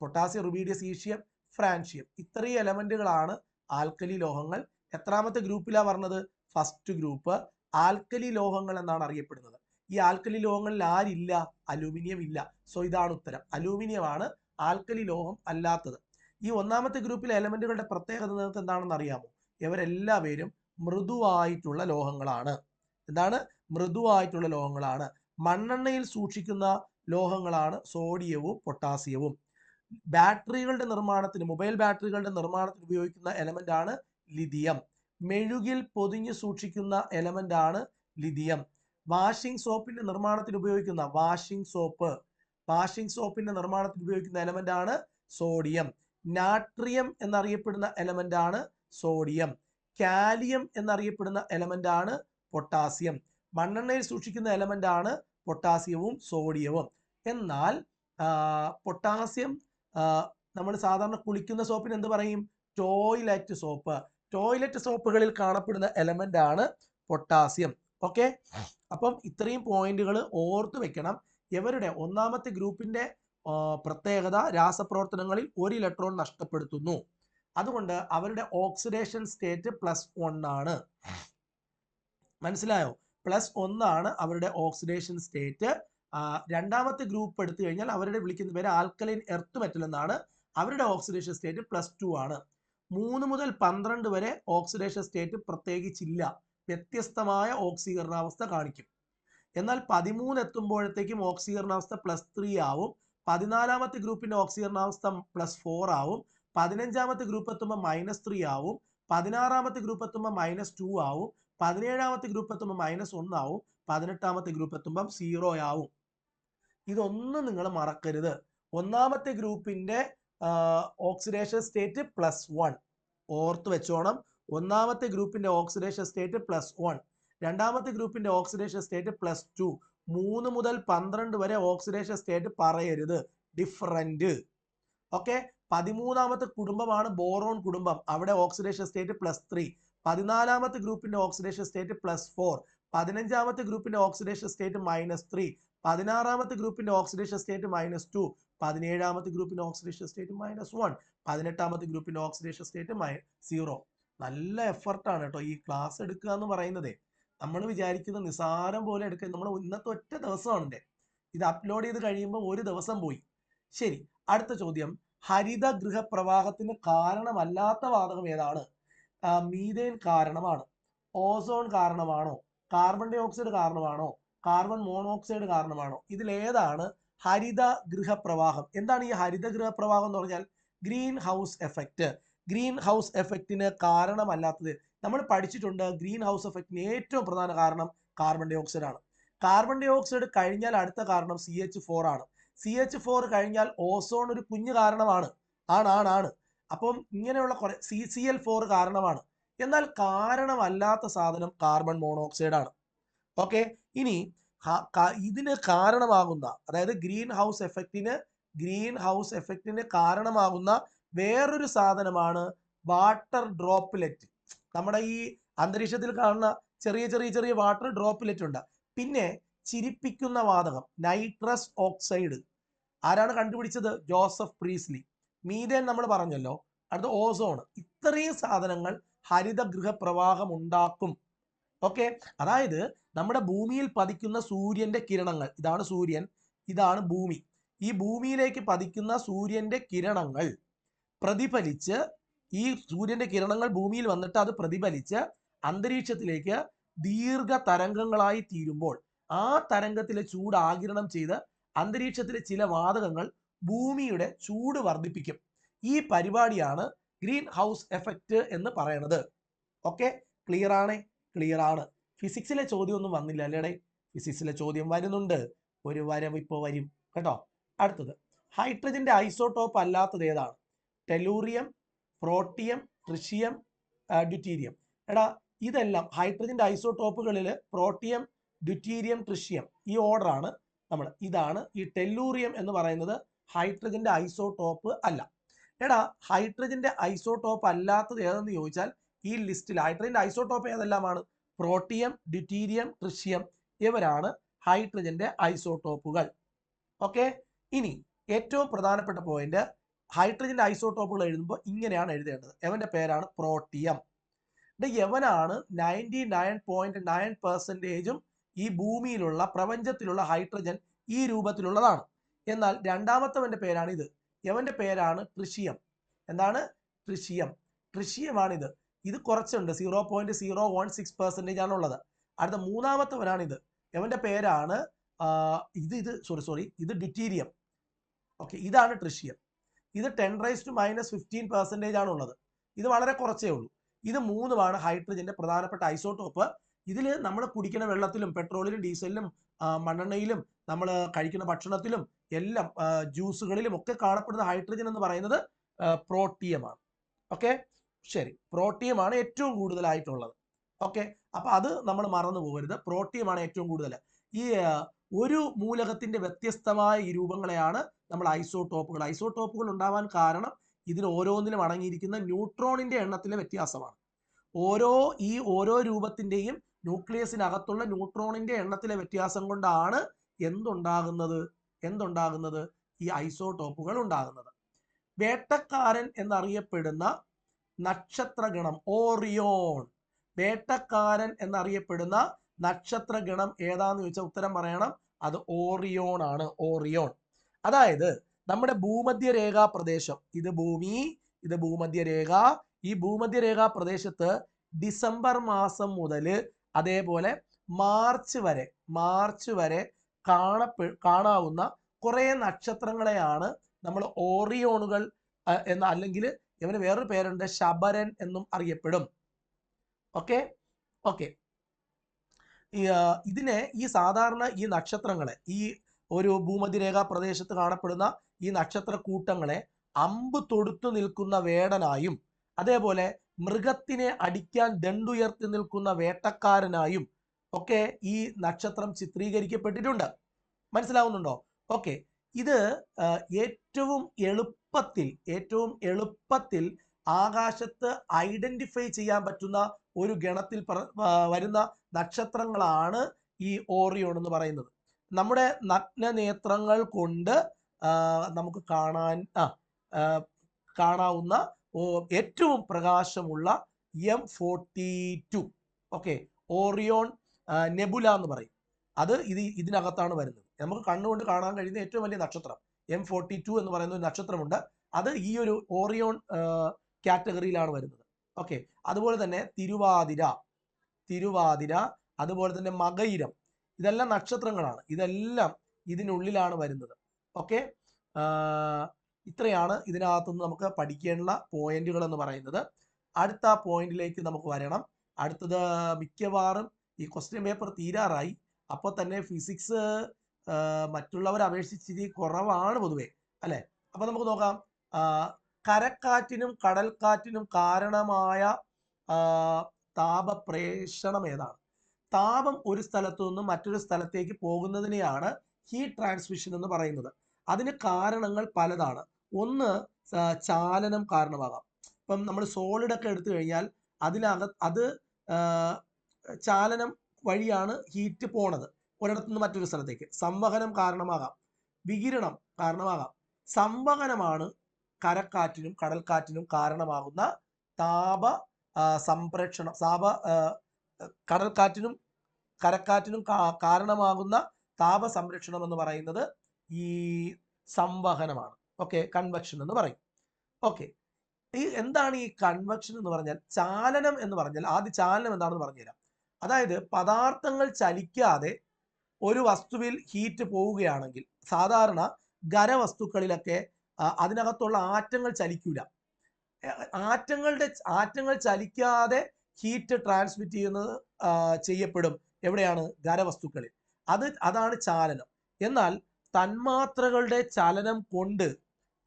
Potassium, rubidium, caesium, francium. ഇത്രയും എലമെന്റുകളാണ് ആൽക്കലി ലോഹങ്ങൾ. എത്രാമത്തെ ഗ്രൂപ്പിലാണ് പറഞ്ഞത്? First group. ആൽക്കലി ലോഹങ്ങൾ എന്നാണ് അറിയപ്പെടുന്നത്. ഈ ആൽക്കലി ലോഹങ്ങളിൽ ആരില്ല? അലൂമിനിയം ഇല്ല. സോ ഇതാണ് ഉത്തരം. അലൂമിനിയമാണ് ആൽക്കലി ലോഹം അല്ലാത്തത്. ഈ ഒന്നാമത്തെ ഗ്രൂപ്പിലെ എലമെന്റുകളുടെ പ്രത്യേകത നിങ്ങൾക്ക് എന്താണെന്ന് അറിയാമോ? ഇവരെല്ലാവരും മൃദുവായിട്ടുള്ള ലോഹങ്ങളാണ്. എന്താണ്? മൃദുവായിട്ടുള്ള ലോഹങ്ങളാണ്. മണ്ണെണ്ണയിൽ സൂക്ഷിക്കുന്ന ലോഹങ്ങളാണ് സോഡിയവും പൊട്ടാസ്യവും. ബാറ്ററികളുടെ നിർമ്മാണത്തിന്, മൊബൈൽ ബാറ്ററികളുടെ നിർമ്മാണത്തിന് ഉപയോഗിക്കുന്ന എലമെന്റ് ആണ് ലിഥിയം. മെഴുകിൽ പൊതിഞ്ഞു സൂക്ഷിക്കുന്ന എലമെന്റ് ആണ് ലിഥിയം. വാഷിംഗ് സോപ്പിന്റെ നിർമ്മാണത്തിന് ഉപയോഗിക്കുന്ന വാഷിംഗ് സോപ്പിന്റെ നിർമ്മാണത്തിന് ഉപയോഗിക്കുന്ന എലമെന്റ് ആണ് സോഡിയം. നാട്രിയം എന്നറിയപ്പെടുന്ന എലമെന്റ് ആണ് സോഡിയം. കാലിയം എന്നറിയപ്പെടുന്ന എലമെന്റ് ആണ് പൊട്ടാസ്യം. മണ്ണെണ്ണയിൽ സൂക്ഷിക്കുന്ന എലമെന്റ് ആണ് പൊട്ടാസ്യവും സോഡിയവും. എന്നാൽ പൊട്ടാസ്യം നമ്മൾ സാധാരണ കുളിക്കുന്ന സോപ്പിന് എന്ത് പറയും? Toilet soap. ടോയ്ലറ്റ് സോപ്പുകളിൽ കാണപ്പെടുന്ന എലമെന്റ് ആണ് പൊട്ടാസ്യം. ഓക്കെ, അപ്പം ഇത്രയും പോയിന്റുകൾ ഓർത്തു വെക്കണം. ഇവരുടെ ഒന്നാമത്തെ ഗ്രൂപ്പിന്റെ പ്രത്യേകത രാസപ്രവർത്തനങ്ങളിൽ ഒരു ഇലക്ട്രോൺ നഷ്ടപ്പെടുത്തുന്നു. അതുകൊണ്ട് അവരുടെ ഓക്സിഡേഷൻ സ്റ്റേറ്റ് +1 ആണ്. മനസ്സിലായോ? +1 ആണ് അവരുടെ ഓക്സിഡേഷൻ സ്റ്റേറ്റ്. രണ്ടാമത്തെ ഗ്രൂപ്പ് എടുത്തു കഴിഞ്ഞാൽ അവരുടെ വിളിക്കുന്ന പേര് ആൽക്കലൈൻ എർത്ത് മെറ്റൽ എന്നാണ്. അവരുടെ ഓക്സിഡേഷൻ സ്റ്റേറ്റ് +2 ആണ്. 3 മുതൽ 12 വരെ ഓക്സിഡേഷൻ സ്റ്റേറ്റ് പ്രത്യേകിച്ചില്ല, വ്യത്യസ്തമായ ഓക്സീകരണാവസ്ഥ കാണിക്കും. എന്നാൽ 13 എത്തുമ്പോഴത്തേക്കും ഓക്സീകരണാവസ്ഥ +3 ആവും. 14ാമത്തെ ഗ്രൂപ്പിന്റെ ഓക്സീകരണാവസ്ഥ +4 ആവും. 15ാമത്തെ ഗ്രൂപ്പ് എത്തുമ്പോൾ -3 ആവും. 16ാമത്തെ ഗ്രൂപ്പ് എത്തുമ്പോൾ -2 ആവും. 17ാമത്തെ ഗ്രൂപ്പ് എത്തുമ്പോൾ -1 ആവും. 18ാമത്തെ ഗ്രൂപ്പ് എത്തുമ്പോൾ 0 ആവും. ഇതൊന്നും നിങ്ങൾ മറക്കരുത്. ഒന്നാമത്തെ ഗ്രൂപ്പിന്റെ ഓക്സിഡേഷൻ സ്റ്റേറ്റ് +1 ഓർത്ത് വെച്ചോണം. ഒന്നാമത്തെ ഗ്രൂപ്പിന്റെ ഓക്സിഡേഷൻ സ്റ്റേറ്റ് +1. രണ്ടാമത്തെ ഗ്രൂപ്പിന്റെ ഓക്സിഡേഷൻ സ്റ്റേറ്റ് +2. 3 മുതൽ 12 വരെ ഓക്സിഡേഷൻ സ്റ്റേറ്റ് പറയരുത്, ഡിഫറൻറ്റ്. ഓക്കെ, 13ാമത്തെ കുടുംബമാണ് ബോറോൺ കുടുംബം. അവിടെ ഓക്സിഡേഷൻ സ്റ്റേറ്റ് +3. 14ാമത്തെ ഗ്രൂപ്പിന്റെ ഓക്സിഡേഷൻ സ്റ്റേറ്റ് +4. 15ാമത്തെ ഗ്രൂപ്പിന്റെ ഓക്സിഡേഷൻ സ്റ്റേറ്റ് -3. 16ാമത്തെ ഗ്രൂപ്പിന്റെ ഓക്സിഡേഷൻ സ്റ്റേറ്റ് -2. 17ാമത്തെ ഗ്രൂപ്പിന്റെ ഓക്സിഡേഷൻ സ്റ്റേറ്റ് -1. 18ാമത്തെ ഗ്രൂപ്പിന്റെ ഓക്സിഡേഷൻ സ്റ്റേറ്റ് -0. നല്ല എഫർട്ടാണ് കേട്ടോ ഈ ക്ലാസ് എടുക്കുക എന്ന് പറയുന്നത്. നമ്മൾ വിചാരിക്കുന്ന നിസാരം പോലെ എടുക്കുക. നമ്മൾ ഇന്നത്തെ ഒറ്റ ദിവസമാണ് ഇത് അപ്ലോഡ് ചെയ്ത് കഴിയുമ്പോൾ ഒരു ദിവസം പോയി. ശരി, അടുത്ത ചോദ്യം. ഹരിത ഗൃഹപ്രവാഹത്തിന് കാരണമല്ലാത്ത വാതകം ഏതാണ്? മീഥേൻ കാരണമാണ്. ഓസോൺ കാരണമാണോ? കാർബൺ ഡൈ ഓക്സൈഡ് കാരണമാണോ? കാർബൺ മോണോക്സൈഡ് കാരണമാണോ? ഇതിലേതാണ് ഹരിത ഗൃഹപ്രവാഹം? എന്താണ് ഈ ഹരിത ഗൃഹപ്രവാഹം എന്ന് പറഞ്ഞാൽ? Greenhouse effect. Greenhouse എഫക്റ്റിന് കാരണമല്ലാത്തത് നമ്മൾ പഠിച്ചിട്ടുണ്ട്. ഗ്രീൻ ഹൗസ് എഫക്റ്റിന് ഏറ്റവും പ്രധാന കാരണം കാർബൺ ഡൈ ഓക്സൈഡ് ആണ്. കാർബൺ ഡൈ ഓക്സൈഡ് കഴിഞ്ഞാൽ അടുത്ത കാരണം CH4 ആണ്. CH4 കഴിഞ്ഞാൽ ഓസോൺ ഒരു കുഞ്ഞു കാരണമാണ്. ആണ്. അപ്പം ഇങ്ങനെയുള്ള കുറെ CCl4 കാരണമാണ്. എന്നാൽ കാരണമല്ലാത്ത സാധനം കാർബൺ മോണോക്സൈഡ് ആണ്. ഓക്കെ, ഇനി ഇതിന് കാരണമാകുന്ന, അതായത് ഗ്രീൻ ഹൗസ് എഫക്റ്റിന് കാരണമാകുന്ന വേറൊരു സാധനമാണ് വാട്ടർ ഡ്രോപ്പ്ലെറ്റ്. നമ്മുടെ ഈ അന്തരീക്ഷത്തിൽ കാണുന്ന ചെറിയ വാട്ടർ ഡ്രോപ്പ്ലെറ്റ് ഉണ്ട്. പിന്നെ ചിരിപ്പിക്കുന്ന വാതകം നൈട്രസ് ഓക്സൈഡ് ആരാണ് കണ്ടുപിടിച്ചത്? ജോസഫ് പ്രീസ്ലി. മീഥേൻ നമ്മൾ പറഞ്ഞല്ലോ. അടുത്ത ഓസോൺ. ഇത്രയും സാധനങ്ങൾ ഹരിത ഗൃഹപ്രവാഹം ഉണ്ടാക്കും. ഓക്കെ, അതായത് നമ്മുടെ ഭൂമിയിൽ പതിക്കുന്ന സൂര്യന്റെ കിരണങ്ങൾ, ഇതാണ് സൂര്യൻ, ഇതാണ് ഭൂമി. ഈ ഭൂമിയിലേക്ക് പതിക്കുന്ന സൂര്യന്റെ കിരണങ്ങൾ പ്രതിഫലിച്ച്, ഈ സൂര്യന്റെ കിരണങ്ങൾ ഭൂമിയിൽ വന്നിട്ട് അത് പ്രതിഫലിച്ച് അന്തരീക്ഷത്തിലേക്ക് ദീർഘ തരംഗങ്ങളായി തീരുമ്പോൾ ആ തരംഗത്തിലെ ചൂട് ആഗിരണം ചെയ്ത് അന്തരീക്ഷത്തിലെ ചില വാതകങ്ങൾ ഭൂമിയുടെ ചൂട് വർദ്ധിപ്പിക്കും. ഈ പരിപാടിയാണ് ഗ്രീൻ ഹൗസ് എഫക്റ്റ് എന്ന് പറയുന്നത്. ഓക്കെ, ക്ലിയർ ആണ്. ഫിസിക്സിലെ ചോദ്യം ഒന്നും വന്നില്ല അല്ലേടെ? ഫിസിക്സിലെ ചോദ്യം വരുന്നുണ്ട്, ഒരു വരവ് ഇപ്പോൾ വരും കേട്ടോ. അടുത്തത്, ഹൈഡ്രജന്റെ ഐസോടോപ്പ് അല്ലാത്തത് ഏതാണ്? Tellurium, protium, tritium, deuterium. എടാ, ഇതെല്ലാം ഹൈഡ്രജന്റെ ഐസോടോപ്പുകളിൽ പ്രോട്ടിയം, ഡ്യൂറ്റീരിയം, ട്രിഷിയം, ഈ ഓർഡർ ആണ് നമ്മൾ. ഇതാണ് ഈ ടെല്ലൂറിയം എന്ന് പറയുന്നത് ഹൈഡ്രജന്റെ ഐസോടോപ്പ് അല്ല. എടാ, ഹൈഡ്രജന്റെ ഐസോടോപ്പ് അല്ലാത്തത് ഏതെന്ന് ചോദിച്ചാൽ ഈ ലിസ്റ്റിൽ ഹൈഡ്രജന്റെ ഐസോടോപ്പ് ഏതെല്ലാമാണ്? പ്രോട്ടിയം, ഡ്യൂറ്റീരിയം, ട്രിഷിയം, ഇവരാണ് ഹൈഡ്രജന്റെ ഐസോടോപ്പുകൾ. ഓക്കെ, ഇനി ഏറ്റവും പ്രധാനപ്പെട്ട പോയിന്റ്, ഹൈഡ്രജന്റെ ഐസോടോപ്പുകൾ എഴുതുമ്പോൾ ഇങ്ങനെയാണ് എഴുതേണ്ടത്. എവന്റെ പേരാണ് പ്രോട്ടിയം. യവനാണ് 99.9% ഈ ഭൂമിയിലുള്ള പ്രപഞ്ചത്തിലുള്ള ഹൈഡ്രജൻ ഈ രൂപത്തിലുള്ളതാണ്. എന്നാൽ രണ്ടാമത്തവന്റെ പേരാണ് ഇത്. യവന്റെ പേരാണ് ട്രിഷിയം. എന്താണ്? ട്രിഷിയം. ട്രിഷിയമാണിത്. ഇത് കുറച്ചുണ്ട്, 0.016% ആണുള്ളത്. അടുത്ത മൂന്നാമത്തവനാണിത്. യവന്റെ പേരാണ് ഇത് ഡ്യൂറ്റീരിയം. ഓക്കെ, ഇതാണ് ട്രിഷിയം. ഇത് 10⁻⁻15% ആണുള്ളത്. ഇത് വളരെ കുറച്ചേ ഉള്ളൂ. ഇത് മൂന്നുമാണ് ഹൈഡ്രജന്റെ പ്രധാനപ്പെട്ട ഐസോട്ടോപ്പ്. ഇതിൽ നമ്മൾ കുടിക്കുന്ന വെള്ളത്തിലും പെട്രോളിലും ഡീസലിലും മണ്ണെണ്ണയിലും നമ്മൾ കഴിക്കുന്ന ഭക്ഷണത്തിലും എല്ലാം ജ്യൂസുകളിലും ഒക്കെ കാണപ്പെടുന്ന ഹൈഡ്രജൻ എന്ന് പറയുന്നത് പ്രോട്ടിയമാണ്. ഓക്കെ, ശരി, പ്രോട്ടിയമാണ് ഏറ്റവും കൂടുതലായിട്ടുള്ളത്. ഓക്കെ, അപ്പൊ അത് നമ്മൾ മറന്നു പോകരുത്. പ്രോട്ടിയമാണ് ഏറ്റവും കൂടുതൽ. ഈ ഒരു മൂലകത്തിന്റെ വ്യത്യസ്തമായ ഈ രൂപങ്ങളെയാണ് നമ്മൾ ഐസോടോപ്പുകൾ. ഐസോടോപ്പുകൾ ഉണ്ടാവാൻ കാരണം ഇതിൽ ഓരോന്നിലും അടങ്ങിയിരിക്കുന്ന ന്യൂട്രോണിന്റെ എണ്ണത്തിലെ വ്യത്യാസമാണ്. ഓരോ രൂപത്തിന്റെയും ന്യൂക്ലിയസിനകത്തുള്ള ന്യൂട്രോണിന്റെ എണ്ണത്തിലെ വ്യത്യാസം കൊണ്ടാണ് എന്തുണ്ടാകുന്നത് ഈ ഐസോടോപ്പുകൾ ഉണ്ടാകുന്നത്. വേട്ടക്കാരൻ എന്നറിയപ്പെടുന്ന നക്ഷത്രഗണം ഓറിയോൺ. വേട്ടക്കാരൻ എന്നറിയപ്പെടുന്ന നക്ഷത്രഗണം ഏതാന്ന് ചോദിച്ചാൽ ഉത്തരം പറയണം. അത് ഓറിയോൺ ആണ്. ഓറിയോൺ. അതായത് നമ്മുടെ ഭൂമധ്യരേഖാ പ്രദേശം, ഇത് ഭൂമി, ഇത് ഭൂമധ്യരേഖ. ഈ ഭൂമധ്യരേഖാ പ്രദേശത്ത് ഡിസംബർ മാസം മുതൽ അതേപോലെ മാർച്ച് വരെ കാണാവുന്ന കുറെ നക്ഷത്രങ്ങളെയാണ് നമ്മൾ ഓറിയോണുകൾ അല്ലെങ്കിൽ ഇവന് വേറൊരു പേരുണ്ട്, ശബരൻ എന്നും അറിയപ്പെടും. ഓക്കെ ഓക്കെ ഈ സാധാരണ ഈ നക്ഷത്രങ്ങളെ, ഈ ഒരു ഭൂമധ്യരേഖാ പ്രദേശത്ത് കാണപ്പെടുന്ന ഈ നക്ഷത്ര കൂട്ടങ്ങളെ അമ്പ് തൊടുത്തു നിൽക്കുന്ന വേടനായും അതേപോലെ മൃഗത്തിനെ അടിക്കാൻ ദണ്ടുയർത്തി നിൽക്കുന്ന വേട്ടക്കാരനായും ഒക്കെ ഈ നക്ഷത്രം ചിത്രീകരിക്കപ്പെട്ടിട്ടുണ്ട്. മനസ്സിലാവുന്നുണ്ടോ? ഓക്കെ, ഇത് ഏറ്റവും എളുപ്പത്തിൽ ആകാശത്ത് ഐഡന്റിഫൈ ചെയ്യാൻ പറ്റുന്ന ഒരു ഗണത്തിൽ വരുന്ന നക്ഷത്രങ്ങളാണ് ഈ ഓറിയോൺ എന്ന് പറയുന്നത്. നമ്മുടെ നഗ്നനേത്രങ്ങൾ കൊണ്ട് നമുക്ക് കാണാവുന്ന ഏറ്റവും പ്രകാശമുള്ള M42. ഓക്കെ, ഓറിയോൺ നെബുല എന്ന് പറയും. അത് ഇതിനകത്താണ് വരുന്നത്. നമുക്ക് കണ്ണുകൊണ്ട് കാണാൻ കഴിയുന്ന ഏറ്റവും വലിയ നക്ഷത്രം M42 എന്ന് പറയുന്ന ഒരു നക്ഷത്രമുണ്ട്. അത് ഈ ഒരു ഓറിയോൺ കാറ്റഗറിയിലാണ് വരുന്നത്. ഓക്കെ, അതുപോലെ തന്നെ തിരുവാതിര, അതുപോലെ തന്നെ മകയിരം, ഇതെല്ലാം നക്ഷത്രങ്ങളാണ്. ഇതെല്ലാം ഇതിനുള്ളിലാണ് വരുന്നത്. ഓക്കെ, ഇത്രയാണ് ഇതിനകത്തുനിന്ന് നമുക്ക് പഠിക്കേണ്ട പോയിന്റുകൾ എന്ന് പറയുന്നത്. അടുത്ത പോയിന്റിലേക്ക് നമുക്ക് വരണം. അടുത്തത് മിക്കവാറും ഈ ക്വസ്റ്റ്യൻ പേപ്പർ തീരാറായി. അപ്പോൾ തന്നെ ഫിസിക്സ് മറ്റുള്ളവരെ അപേക്ഷിച്ച് കുറവാണ് പൊതുവെ, അല്ലെ? അപ്പൊ നമുക്ക് നോക്കാം. കരക്കാറ്റിനും കടൽക്കാറ്റിനും കാരണമായ താപപ്രേഷണം ഏതാണ്? താപം ഒരു സ്ഥലത്തു നിന്നും മറ്റൊരു സ്ഥലത്തേക്ക് പോകുന്നതിനെയാണ് ഹീറ്റ് ട്രാൻസ്മിഷൻ എന്ന് പറയുന്നത്. അതിന് കാരണങ്ങൾ പലതാണ്. ഒന്ന്, ചാലനം കാരണമാകാം. ഇപ്പം നമ്മൾ സോളിഡ് ഒക്കെ എടുത്തു കഴിഞ്ഞാൽ അത് ചാലനം വഴിയാണ് ഹീറ്റ് പോണത് ഒരിടത്തു നിന്ന് മറ്റൊരു സ്ഥലത്തേക്ക്. സംവഹനം കാരണമാകാം, വികിരണം കാരണമാകാം. സംവഹനമാണ് കരക്കാറ്റിനും കടൽക്കാറ്റിനും കാരണമാകുന്ന സംപ്രേക്ഷണം. കടൽക്കാറ്റിനും കരക്കാറ്റിനും കാരണമാകുന്ന താപ സംരക്ഷണം എന്ന് പറയുന്നത് ഈ സംവഹനമാണ്. ഓക്കെ, കൺവെക്ഷൻ എന്ന് പറയും. ഓക്കെ, എന്താണ് ഈ കൺവെക്ഷൻ എന്ന് പറഞ്ഞാൽ? ചാലനം എന്ന് പറഞ്ഞാൽ, ആദ്യ ചാലനം എന്താണെന്ന് പറഞ്ഞുതരാം. അതായത് പദാർത്ഥങ്ങൾ ചലിക്കാതെ ഒരു വസ്തുവിൽ ഹീറ്റ് പോവുകയാണെങ്കിൽ, സാധാരണ ഖരവസ്തുക്കളിലൊക്കെ അതിനകത്തുള്ള ആറ്റങ്ങൾ ചലിക്കൂല. ആറ്റങ്ങൾ ചലിക്കാതെ ഹീറ്റ് ട്രാൻസ്മിറ്റ് ചെയ്യപ്പെടും. എവിടെയാണ്? ഖരവസ്തുക്കളിൽ. അതാണ് ചാലനം. എന്നാൽ തന്മാത്രകളുടെ ചലനം കൊണ്ട്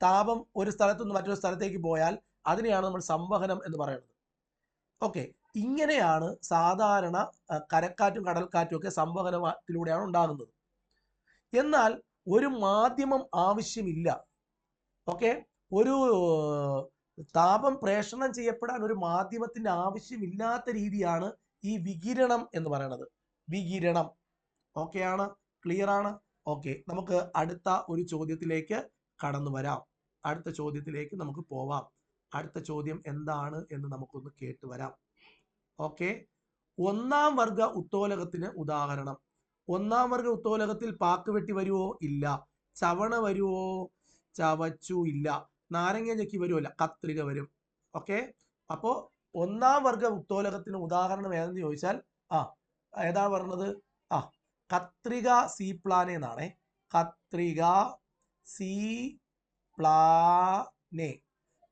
താപം ഒരു സ്ഥലത്തു നിന്ന് മറ്റൊരു സ്ഥലത്തേക്ക് പോയാൽ അതിനെയാണ് നമ്മൾ സംവഹനം എന്ന് പറയുന്നത്. ഓക്കെ, ഇങ്ങനെയാണ് സാധാരണ കരക്കാറ്റും കടൽക്കാറ്റും ഒക്കെ സംവഹനത്തിലൂടെയാണ് ഉണ്ടാകുന്നത്. എന്നാൽ ഒരു മാധ്യമം ആവശ്യമില്ല. ഓക്കെ, ഒരു താപം പ്രേഷണം ചെയ്യപ്പെടാൻ ഒരു മാധ്യമത്തിന്റെ ആവശ്യമില്ലാത്ത രീതിയാണ് ഈ വികിരണം എന്ന് പറയുന്നത്. വികിരണം. ഓക്കെ ആണ്? ക്ലിയർ ആണ്? ഓക്കെ, നമുക്ക് അടുത്ത ഒരു ചോദ്യത്തിലേക്ക് കടന്നു വരാം. അടുത്ത ചോദ്യത്തിലേക്ക് നമുക്ക് പോവാം. അടുത്ത ചോദ്യം എന്താണ് എന്ന് നമുക്കൊന്ന് കേട്ടുവരാം. ഓക്കെ, ഒന്നാം വർഗ ഉത്തോലകത്തിന് ഉദാഹരണം. ഒന്നാം വർഗ ഉത്തോലകത്തിൽ പാക്ക് വെട്ടി വരുവോ? ഇല്ല. ചവണ വരുവോ? ചവച്ചു ഇല്ല. നാരങ്ങ ഞെക്കി വരുമല്ല, കത്രിക വരും. ഓക്കെ, അപ്പോ ഒന്നാം വർഗ ഉത്തോലകത്തിന് ഉദാഹരണം ഏതെന്ന് ചോദിച്ചാൽ ഏതാ പറഞ്ഞത്? കത്രിക സീ പ്ലാനെ എന്നാണേ. കത്രിക സീ പ്ലാനെ.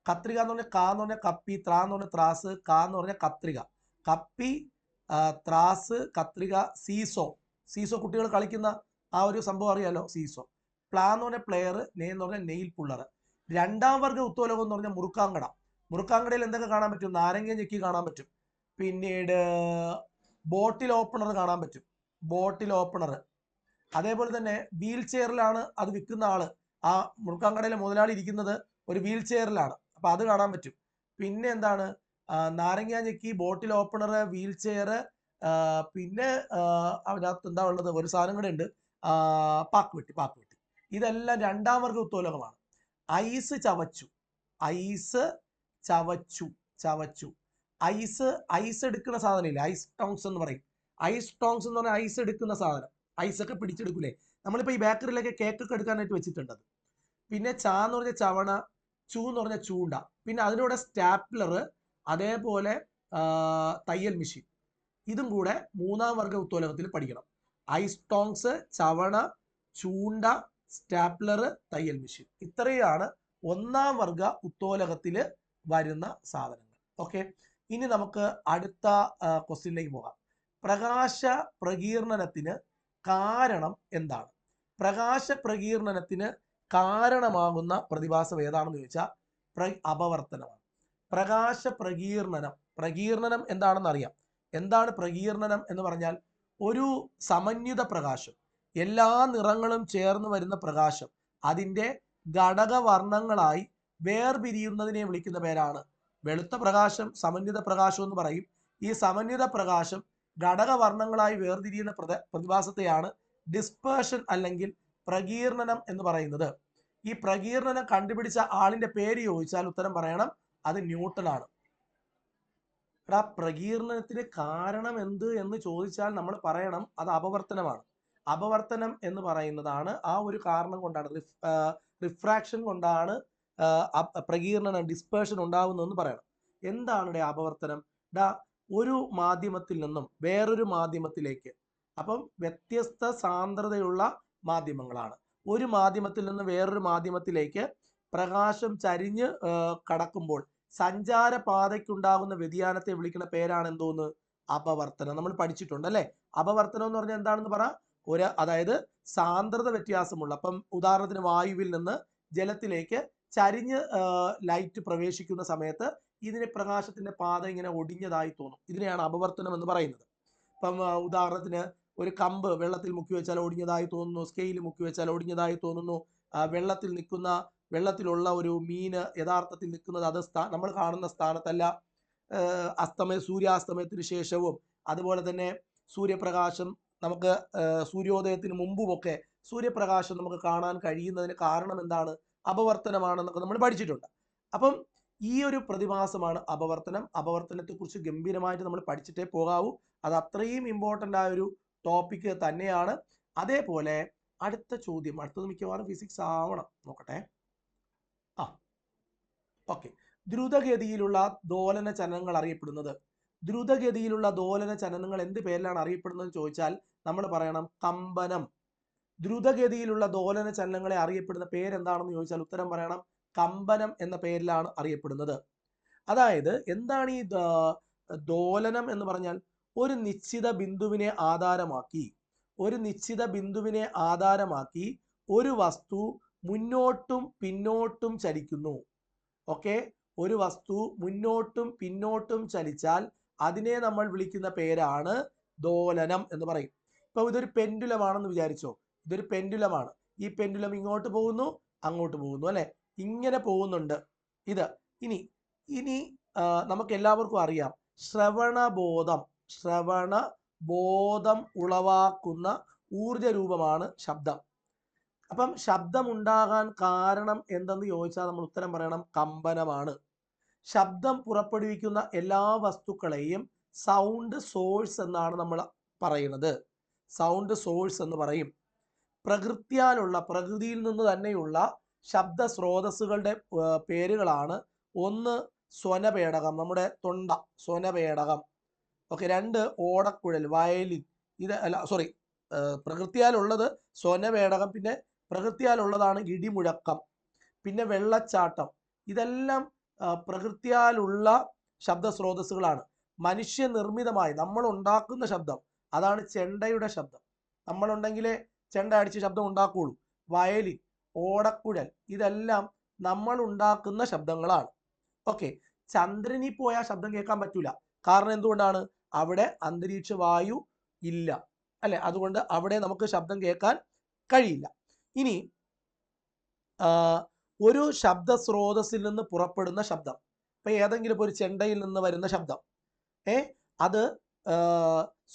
കത്രിക എന്ന് പറഞ്ഞാൽ കാ എന്ന് പറഞ്ഞാൽ കപ്പി, ത്രാ എന്ന് പറഞ്ഞാൽ ത്രാസ്, കാ എന്ന് പറഞ്ഞാൽ കത്രിക. കപ്പി, ത്രാസ്, കത്രിക, സീസോ. സീസോ കുട്ടികൾ കളിക്കുന്ന ആ ഒരു സംഭവം അറിയാലോ, സീസോ. പ്ലാ എന്ന് പറഞ്ഞാൽ പ്ലെയർ, നെ എന്ന് പറഞ്ഞാൽ നെയിൽ പുള്ളർ. രണ്ടാം വർഗ ഉത്തോലകം എന്ന് പറഞ്ഞാൽ മുറുക്കാങ്കട. മുറുക്കാങ്കടയിൽ എന്തൊക്കെ കാണാൻ പറ്റും? നാരങ്ങ ഞെക്കി കാണാൻ പറ്റും. പിന്നീട് ബോട്ടിൽ ഓപ്പണർ കാണാൻ പറ്റും. ബോട്ടിൽ ഓപ്പണർ. അതേപോലെ തന്നെ വീൽ ചെയറിലാണ് അത് വിൽക്കുന്ന ആള്. ആ മുറുക്കാങ്കടയിലെ മുതലാളി ഇരിക്കുന്നത് ഒരു വീൽ ചെയറിലാണ്. അപ്പൊ അത് കാണാൻ പറ്റും. പിന്നെ എന്താണ്? നാരങ്ങ ഞെക്കി, ബോട്ടിൽ ഓപ്പണർ, വീൽ ചെയർ, പിന്നെ അതിനകത്ത് എന്താ ഉള്ളത്? ഒരു സാധനം കൂടെ ഉണ്ട്, പാക്ക് വെട്ടി. പാക്ക് വെട്ടി. ഇതെല്ലാം രണ്ടാം വർഗ ഉത്തോലകമാണ്. ഐസ് ചവച്ചു. ഐസ് ചവച്ചു. ചവച്ചു. ഐസ് എടുക്കുന്ന സാധനം ഇല്ലേ, ഐസ് ടോങ്സ് എന്ന് പറയും. ഐസ് ടോങ്സ് എന്ന് പറഞ്ഞാൽ ഐസ് എടുക്കുന്ന സാധനം. ഐസൊക്കെ പിടിച്ചെടുക്കൂലേ നമ്മളിപ്പോ ഈ ബേക്കറിയിലൊക്കെ കേക്കൊക്കെ എടുക്കാനായിട്ട് വെച്ചിട്ടുണ്ട്. പിന്നെ ചാ എന്ന് പറഞ്ഞ ചവണ, ചൂ എന്ന് പറഞ്ഞ ചൂണ്ട, പിന്നെ അതിലൂടെ സ്റ്റാപ്ലർ, അതേപോലെ തയ്യൽ മെഷീൻ. ഇതും കൂടെ മൂന്നാം വർഗ ഉത്തോലകത്തിൽ പഠിക്കണം. ഐസ് ടോങ്സ്, ചവണ, ചൂണ്ട, സ്റ്റാപ്ലർ, തയ്യൽ മെഷീൻ. ഇത്രയാണ് ഒന്നാം വർഗ ഉത്തോലകത്തിൽ വരുന്ന സാധനങ്ങൾ. ഓക്കെ, ഇനി നമുക്ക് അടുത്ത ക്വസ്റ്റ്യനിലേക്ക് പോകാം. പ്രകാശ പ്രകീർണനത്തിന് കാരണം എന്താണ്? പ്രകാശ പ്രകീർണനത്തിന് കാരണമാകുന്ന പ്രതിഭാസം ഏതാണെന്ന് ചോദിച്ചാൽ അപവർത്തനമാണ്. പ്രകാശ പ്രകീർണനം. പ്രകീർണനം എന്താണെന്ന് അറിയാം. എന്താണ് പ്രകീർണനം എന്ന് പറഞ്ഞാൽ? ഒരു സമന്വിത പ്രകാശം, എല്ലാ നിറങ്ങളും ചേർന്ന് വരുന്ന പ്രകാശം അതിൻ്റെ ഘടകവർണ്ണങ്ങളായി വേർപിരിയുന്നതിനെ വിളിക്കുന്ന പേരാണ് വെളുത്ത പ്രകാശം, സമന്വിത പ്രകാശം എന്ന് പറയും. ഈ സമന്വിത പ്രകാശം ഘടകവർണ്ണങ്ങളായി വേർതിരിയുന്ന പ്രതിഭാസത്തെയാണ് ഡിസ്പേർഷൻ അല്ലെങ്കിൽ പ്രകീർണനം എന്ന് പറയുന്നത്. ഈ പ്രകീർണനം കണ്ടുപിടിച്ച ആളിന്റെ പേര് ചോദിച്ചാൽ ഉത്തരം പറയണം, അത് ന്യൂട്ടൺ ആണ്. പ്രകീർണനത്തിന് കാരണം എന്ത് എന്ന് ചോദിച്ചാൽ നമ്മൾ പറയണം അത് അപവർത്തനമാണ്. അപവർത്തനം എന്ന് പറയുന്നതാണ് ആ ഒരു കാരണം കൊണ്ടാണ്, റിഫ്രാക്ഷൻ കൊണ്ടാണ് പ്രകീർണനം, ഡിസ്പേർഷൻ ഉണ്ടാവുന്നതെന്ന് പറയണം. എന്താണ് അപവർത്തനം? ഒരു മാധ്യമത്തിൽ നിന്നും വേറൊരു മാധ്യമത്തിലേക്ക്, അപ്പം വ്യത്യസ്ത സാന്ദ്രതയുള്ള മാധ്യമങ്ങളാണ്. ഒരു മാധ്യമത്തിൽ നിന്ന് വേറൊരു മാധ്യമത്തിലേക്ക് പ്രകാശം ചരിഞ്ഞ് കടക്കുമ്പോൾ സഞ്ചാരപാതയ്ക്കുണ്ടാകുന്ന വ്യതിയാനത്തെ വിളിക്കുന്ന പേരാണ് എന്തോന്ന്? അപവർത്തനം. നമ്മൾ പഠിച്ചിട്ടുണ്ട് അല്ലെ? അപവർത്തനം എന്ന് പറഞ്ഞാൽ എന്താണെന്ന് പറ. അതായത് സാന്ദ്രത വ്യത്യാസമുള്ള, അപ്പം ഉദാഹരണത്തിന് വായുവിൽ നിന്ന് ജലത്തിലേക്ക് ചരിഞ്ഞ് ലൈറ്റ് പ്രവേശിക്കുന്ന സമയത്ത് ഇതിന് പ്രകാശത്തിന്റെ പാത ഇങ്ങനെ ഒടിഞ്ഞതായി തോന്നും. ഇതിനെയാണ് അപവർത്തനം എന്ന് പറയുന്നത്. ഇപ്പം ഉദാഹരണത്തിന് ഒരു കമ്പ് വെള്ളത്തിൽ മുക്കി വെച്ചാൽ ഒടിഞ്ഞതായി തോന്നുന്നു, സ്കെയിൽ മുക്കി വെച്ചാൽ ഒടിഞ്ഞതായി തോന്നുന്നു. വെള്ളത്തിലുള്ള ഒരു മീന് യഥാർത്ഥത്തിൽ നിൽക്കുന്നത് അത് നമ്മൾ കാണുന്ന സ്ഥാനത്തല്ല. സൂര്യാസ്തമയത്തിന് ശേഷവും അതുപോലെ തന്നെ സൂര്യപ്രകാശം നമുക്ക് സൂര്യോദയത്തിന് മുമ്പുമൊക്കെ സൂര്യപ്രകാശം നമുക്ക് കാണാൻ കഴിയുന്നതിന് കാരണം എന്താണ്? അപവർത്തനമാണെന്നൊക്കെ നമ്മൾ പഠിച്ചിട്ടുണ്ട്. അപ്പം ഈ ഒരു പ്രതിഭാസമാണ് അപവർത്തനം. അപവർത്തനത്തെക്കുറിച്ച് ഗംഭീരമായിട്ട് നമ്മൾ പഠിച്ചിട്ടേ പോകാവൂ. അത് അത്രയും ഇമ്പോർട്ടൻ്റ് ആയ ഒരു ടോപ്പിക് തന്നെയാണ്. അതേപോലെ അടുത്ത ചോദ്യം, അടുത്തത് മിക്കവാറും ഫിസിക്സ് ആവണം. നോക്കട്ടെ. ഓക്കെ, ദ്രുതഗതിയിലുള്ള ദോലന ചലനങ്ങൾ അറിയപ്പെടുന്നത്. ദ്രുതഗതിയിലുള്ള ദോലന ചലനങ്ങൾ എന്ത് പേരിലാണ് അറിയപ്പെടുന്നത് ചോദിച്ചാൽ നമ്മൾ പറയണം കമ്പനം. ദ്രുതഗതിയിലുള്ള ദോലന ചലനങ്ങളെ അറിയപ്പെടുന്ന പേരെന്താണെന്ന് ചോദിച്ചാൽ ഉത്തരം പറയണം കമ്പനം എന്ന പേരിലാണ് അറിയപ്പെടുന്നത്. അതായത് എന്താണ് ഈ ദോലനം എന്ന് പറഞ്ഞാൽ? ഒരു നിശ്ചിത ബിന്ദുവിനെ ആധാരമാക്കി ഒരു വസ്തു മുന്നോട്ടും പിന്നോട്ടും ചലിക്കുന്നു. ഓക്കെ, ഒരു വസ്തു മുന്നോട്ടും പിന്നോട്ടും ചലിച്ചാൽ അതിനെ നമ്മൾ വിളിക്കുന്ന പേരാണ് ദോലനം എന്ന് പറയും. ഇപ്പൊ ഇതൊരു പെൻഡുലമാണെന്ന് വിചാരിച്ചോ. ഇതൊരു പെൻഡുലമാണ്. ഈ പെൻഡുലം ഇങ്ങോട്ട് പോകുന്നു, അങ്ങോട്ട് പോകുന്നു അല്ലെ, ഇങ്ങനെ പോകുന്നുണ്ട് ഇത്. ഇനി നമുക്ക് എല്ലാവർക്കും അറിയാം ശ്രവണബോധം ഉളവാക്കുന്ന ഊർജ രൂപമാണ് ശബ്ദം. അപ്പം ശബ്ദം ഉണ്ടാകാൻ കാരണം എന്തെന്ന് ചോദിച്ചാൽ നമ്മൾ ഉത്തരം പറയണം കമ്പനമാണ്. ശബ്ദം പുറപ്പെടുവിക്കുന്ന എല്ലാ വസ്തുക്കളെയും സൗണ്ട് സോഴ്സ് എന്നാണ് നമ്മൾ പറയുന്നത്. സൗണ്ട് സോഴ്സ് എന്ന് പറയും. പ്രകൃതിയിൽ നിന്ന് തന്നെയുള്ള ശബ്ദ സ്രോതസ്സുകളുടെ പേരുകളാണ് ഒന്ന് സ്വനപേടകം, നമ്മുടെ തൊണ്ട സ്വനപേടകം. ഓക്കെ. രണ്ട് ഓടക്കുഴൽ വയലിൻ. ഇത് അല്ല സോറി, പ്രകൃതിയാലുള്ളത് സ്വനപേടകം, പിന്നെ പ്രകൃതിയാലുള്ളതാണ് ഇടിമുഴക്കം, പിന്നെ വെള്ളച്ചാട്ടം. ഇതെല്ലാം പ്രകൃതിയാലുള്ള ശബ്ദ സ്രോതസ്സുകളാണ്. മനുഷ്യനിർമ്മിതമായി നമ്മൾ ഉണ്ടാക്കുന്ന ശബ്ദം, അതാണ് ചെണ്ടയുടെ ശബ്ദം. നമ്മളുണ്ടെങ്കിലേ ചെണ്ട അടിച്ച് ശബ്ദം ഉണ്ടാക്കുകയുള്ളൂ. വയലിൻ, ഓടക്കുഴൽ ഇതെല്ലാം നമ്മൾ ഉണ്ടാക്കുന്ന ശബ്ദങ്ങളാണ്. ഓക്കെ. ചന്ദ്രനിൽ പോയാൽ ശബ്ദം കേൾക്കാൻ പറ്റൂല. കാരണം എന്തുകൊണ്ടാണ്? അവിടെ അന്തരീക്ഷ വായു ഇല്ല, അല്ലെ? അതുകൊണ്ട് അവിടെ നമുക്ക് ശബ്ദം കേൾക്കാൻ കഴിയില്ല. ഇനി ഒരു ശബ്ദ സ്രോതസ്സിൽ നിന്ന് പുറപ്പെടുന്ന ശബ്ദം, ഇപ്പൊ ഏതെങ്കിലും ഒരു ചെണ്ടയിൽ നിന്ന് വരുന്ന ശബ്ദം, അത്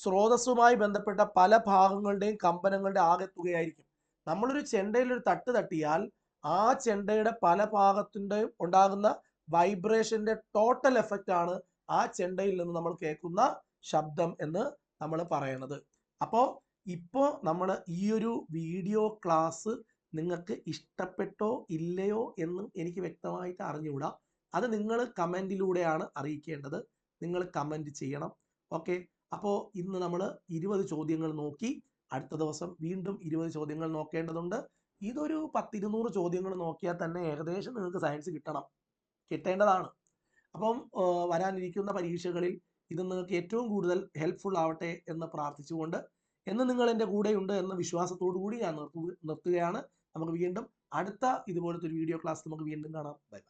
സ്രോതസ്സുമായി ബന്ധപ്പെട്ട പല ഭാഗങ്ങളുടെയും കമ്പനങ്ങളുടെ ആകെത്തുകയായിരിക്കും. നമ്മളൊരു ചെണ്ടയിൽ ഒരു തട്ട് തട്ടിയാൽ ആ ചെണ്ടയുടെ പല ഭാഗത്തിൻ്റെയും ഉണ്ടാകുന്ന വൈബ്രേഷന്റെ ടോട്ടൽ എഫക്റ്റ് ആണ് ആ ചെണ്ടയിൽ നിന്ന് നമ്മൾ കേൾക്കുന്ന ശബ്ദം എന്ന് നമ്മൾ പറയുന്നത്. അപ്പോൾ ഇപ്പോൾ നമ്മൾ ഈ ഒരു വീഡിയോ ക്ലാസ് നിങ്ങൾക്ക് ഇഷ്ടപ്പെട്ടോ ഇല്ലയോ എന്ന് എനിക്ക് വ്യക്തമായിട്ട് അറിഞ്ഞുകൂടാ. അത് നിങ്ങൾ കമൻറ്റിലൂടെയാണ് അറിയിക്കേണ്ടത്. നിങ്ങൾ കമൻറ്റ് ചെയ്യണം. ഓക്കെ. അപ്പോൾ ഇന്ന് നമ്മൾ 20 ചോദ്യങ്ങൾ നോക്കി. അടുത്ത ദിവസം വീണ്ടും 20 ചോദ്യങ്ങൾ നോക്കേണ്ടതുണ്ട്. ഇതൊരു 10-200 ചോദ്യങ്ങൾ നോക്കിയാൽ തന്നെ ഏകദേശം നിങ്ങൾക്ക് സയൻസ് കിട്ടേണ്ടതാണ്. അപ്പം വരാനിരിക്കുന്ന പരീക്ഷകളിൽ ഇത് നിങ്ങൾക്ക് ഏറ്റവും കൂടുതൽ ഹെൽപ്ഫുൾ ആവട്ടെ എന്ന് പ്രാർത്ഥിച്ചുകൊണ്ട്, എന്ന് നിങ്ങൾ എൻ്റെ കൂടെയുണ്ട് എന്ന വിശ്വാസത്തോടു കൂടി ഞാൻ നിർത്തുകയാണ്. നമുക്ക് വീണ്ടും അടുത്ത ഇതുപോലത്തെ ഒരു വീഡിയോ ക്ലാസ് നമുക്ക് വീണ്ടും കാണാം. ബൈ.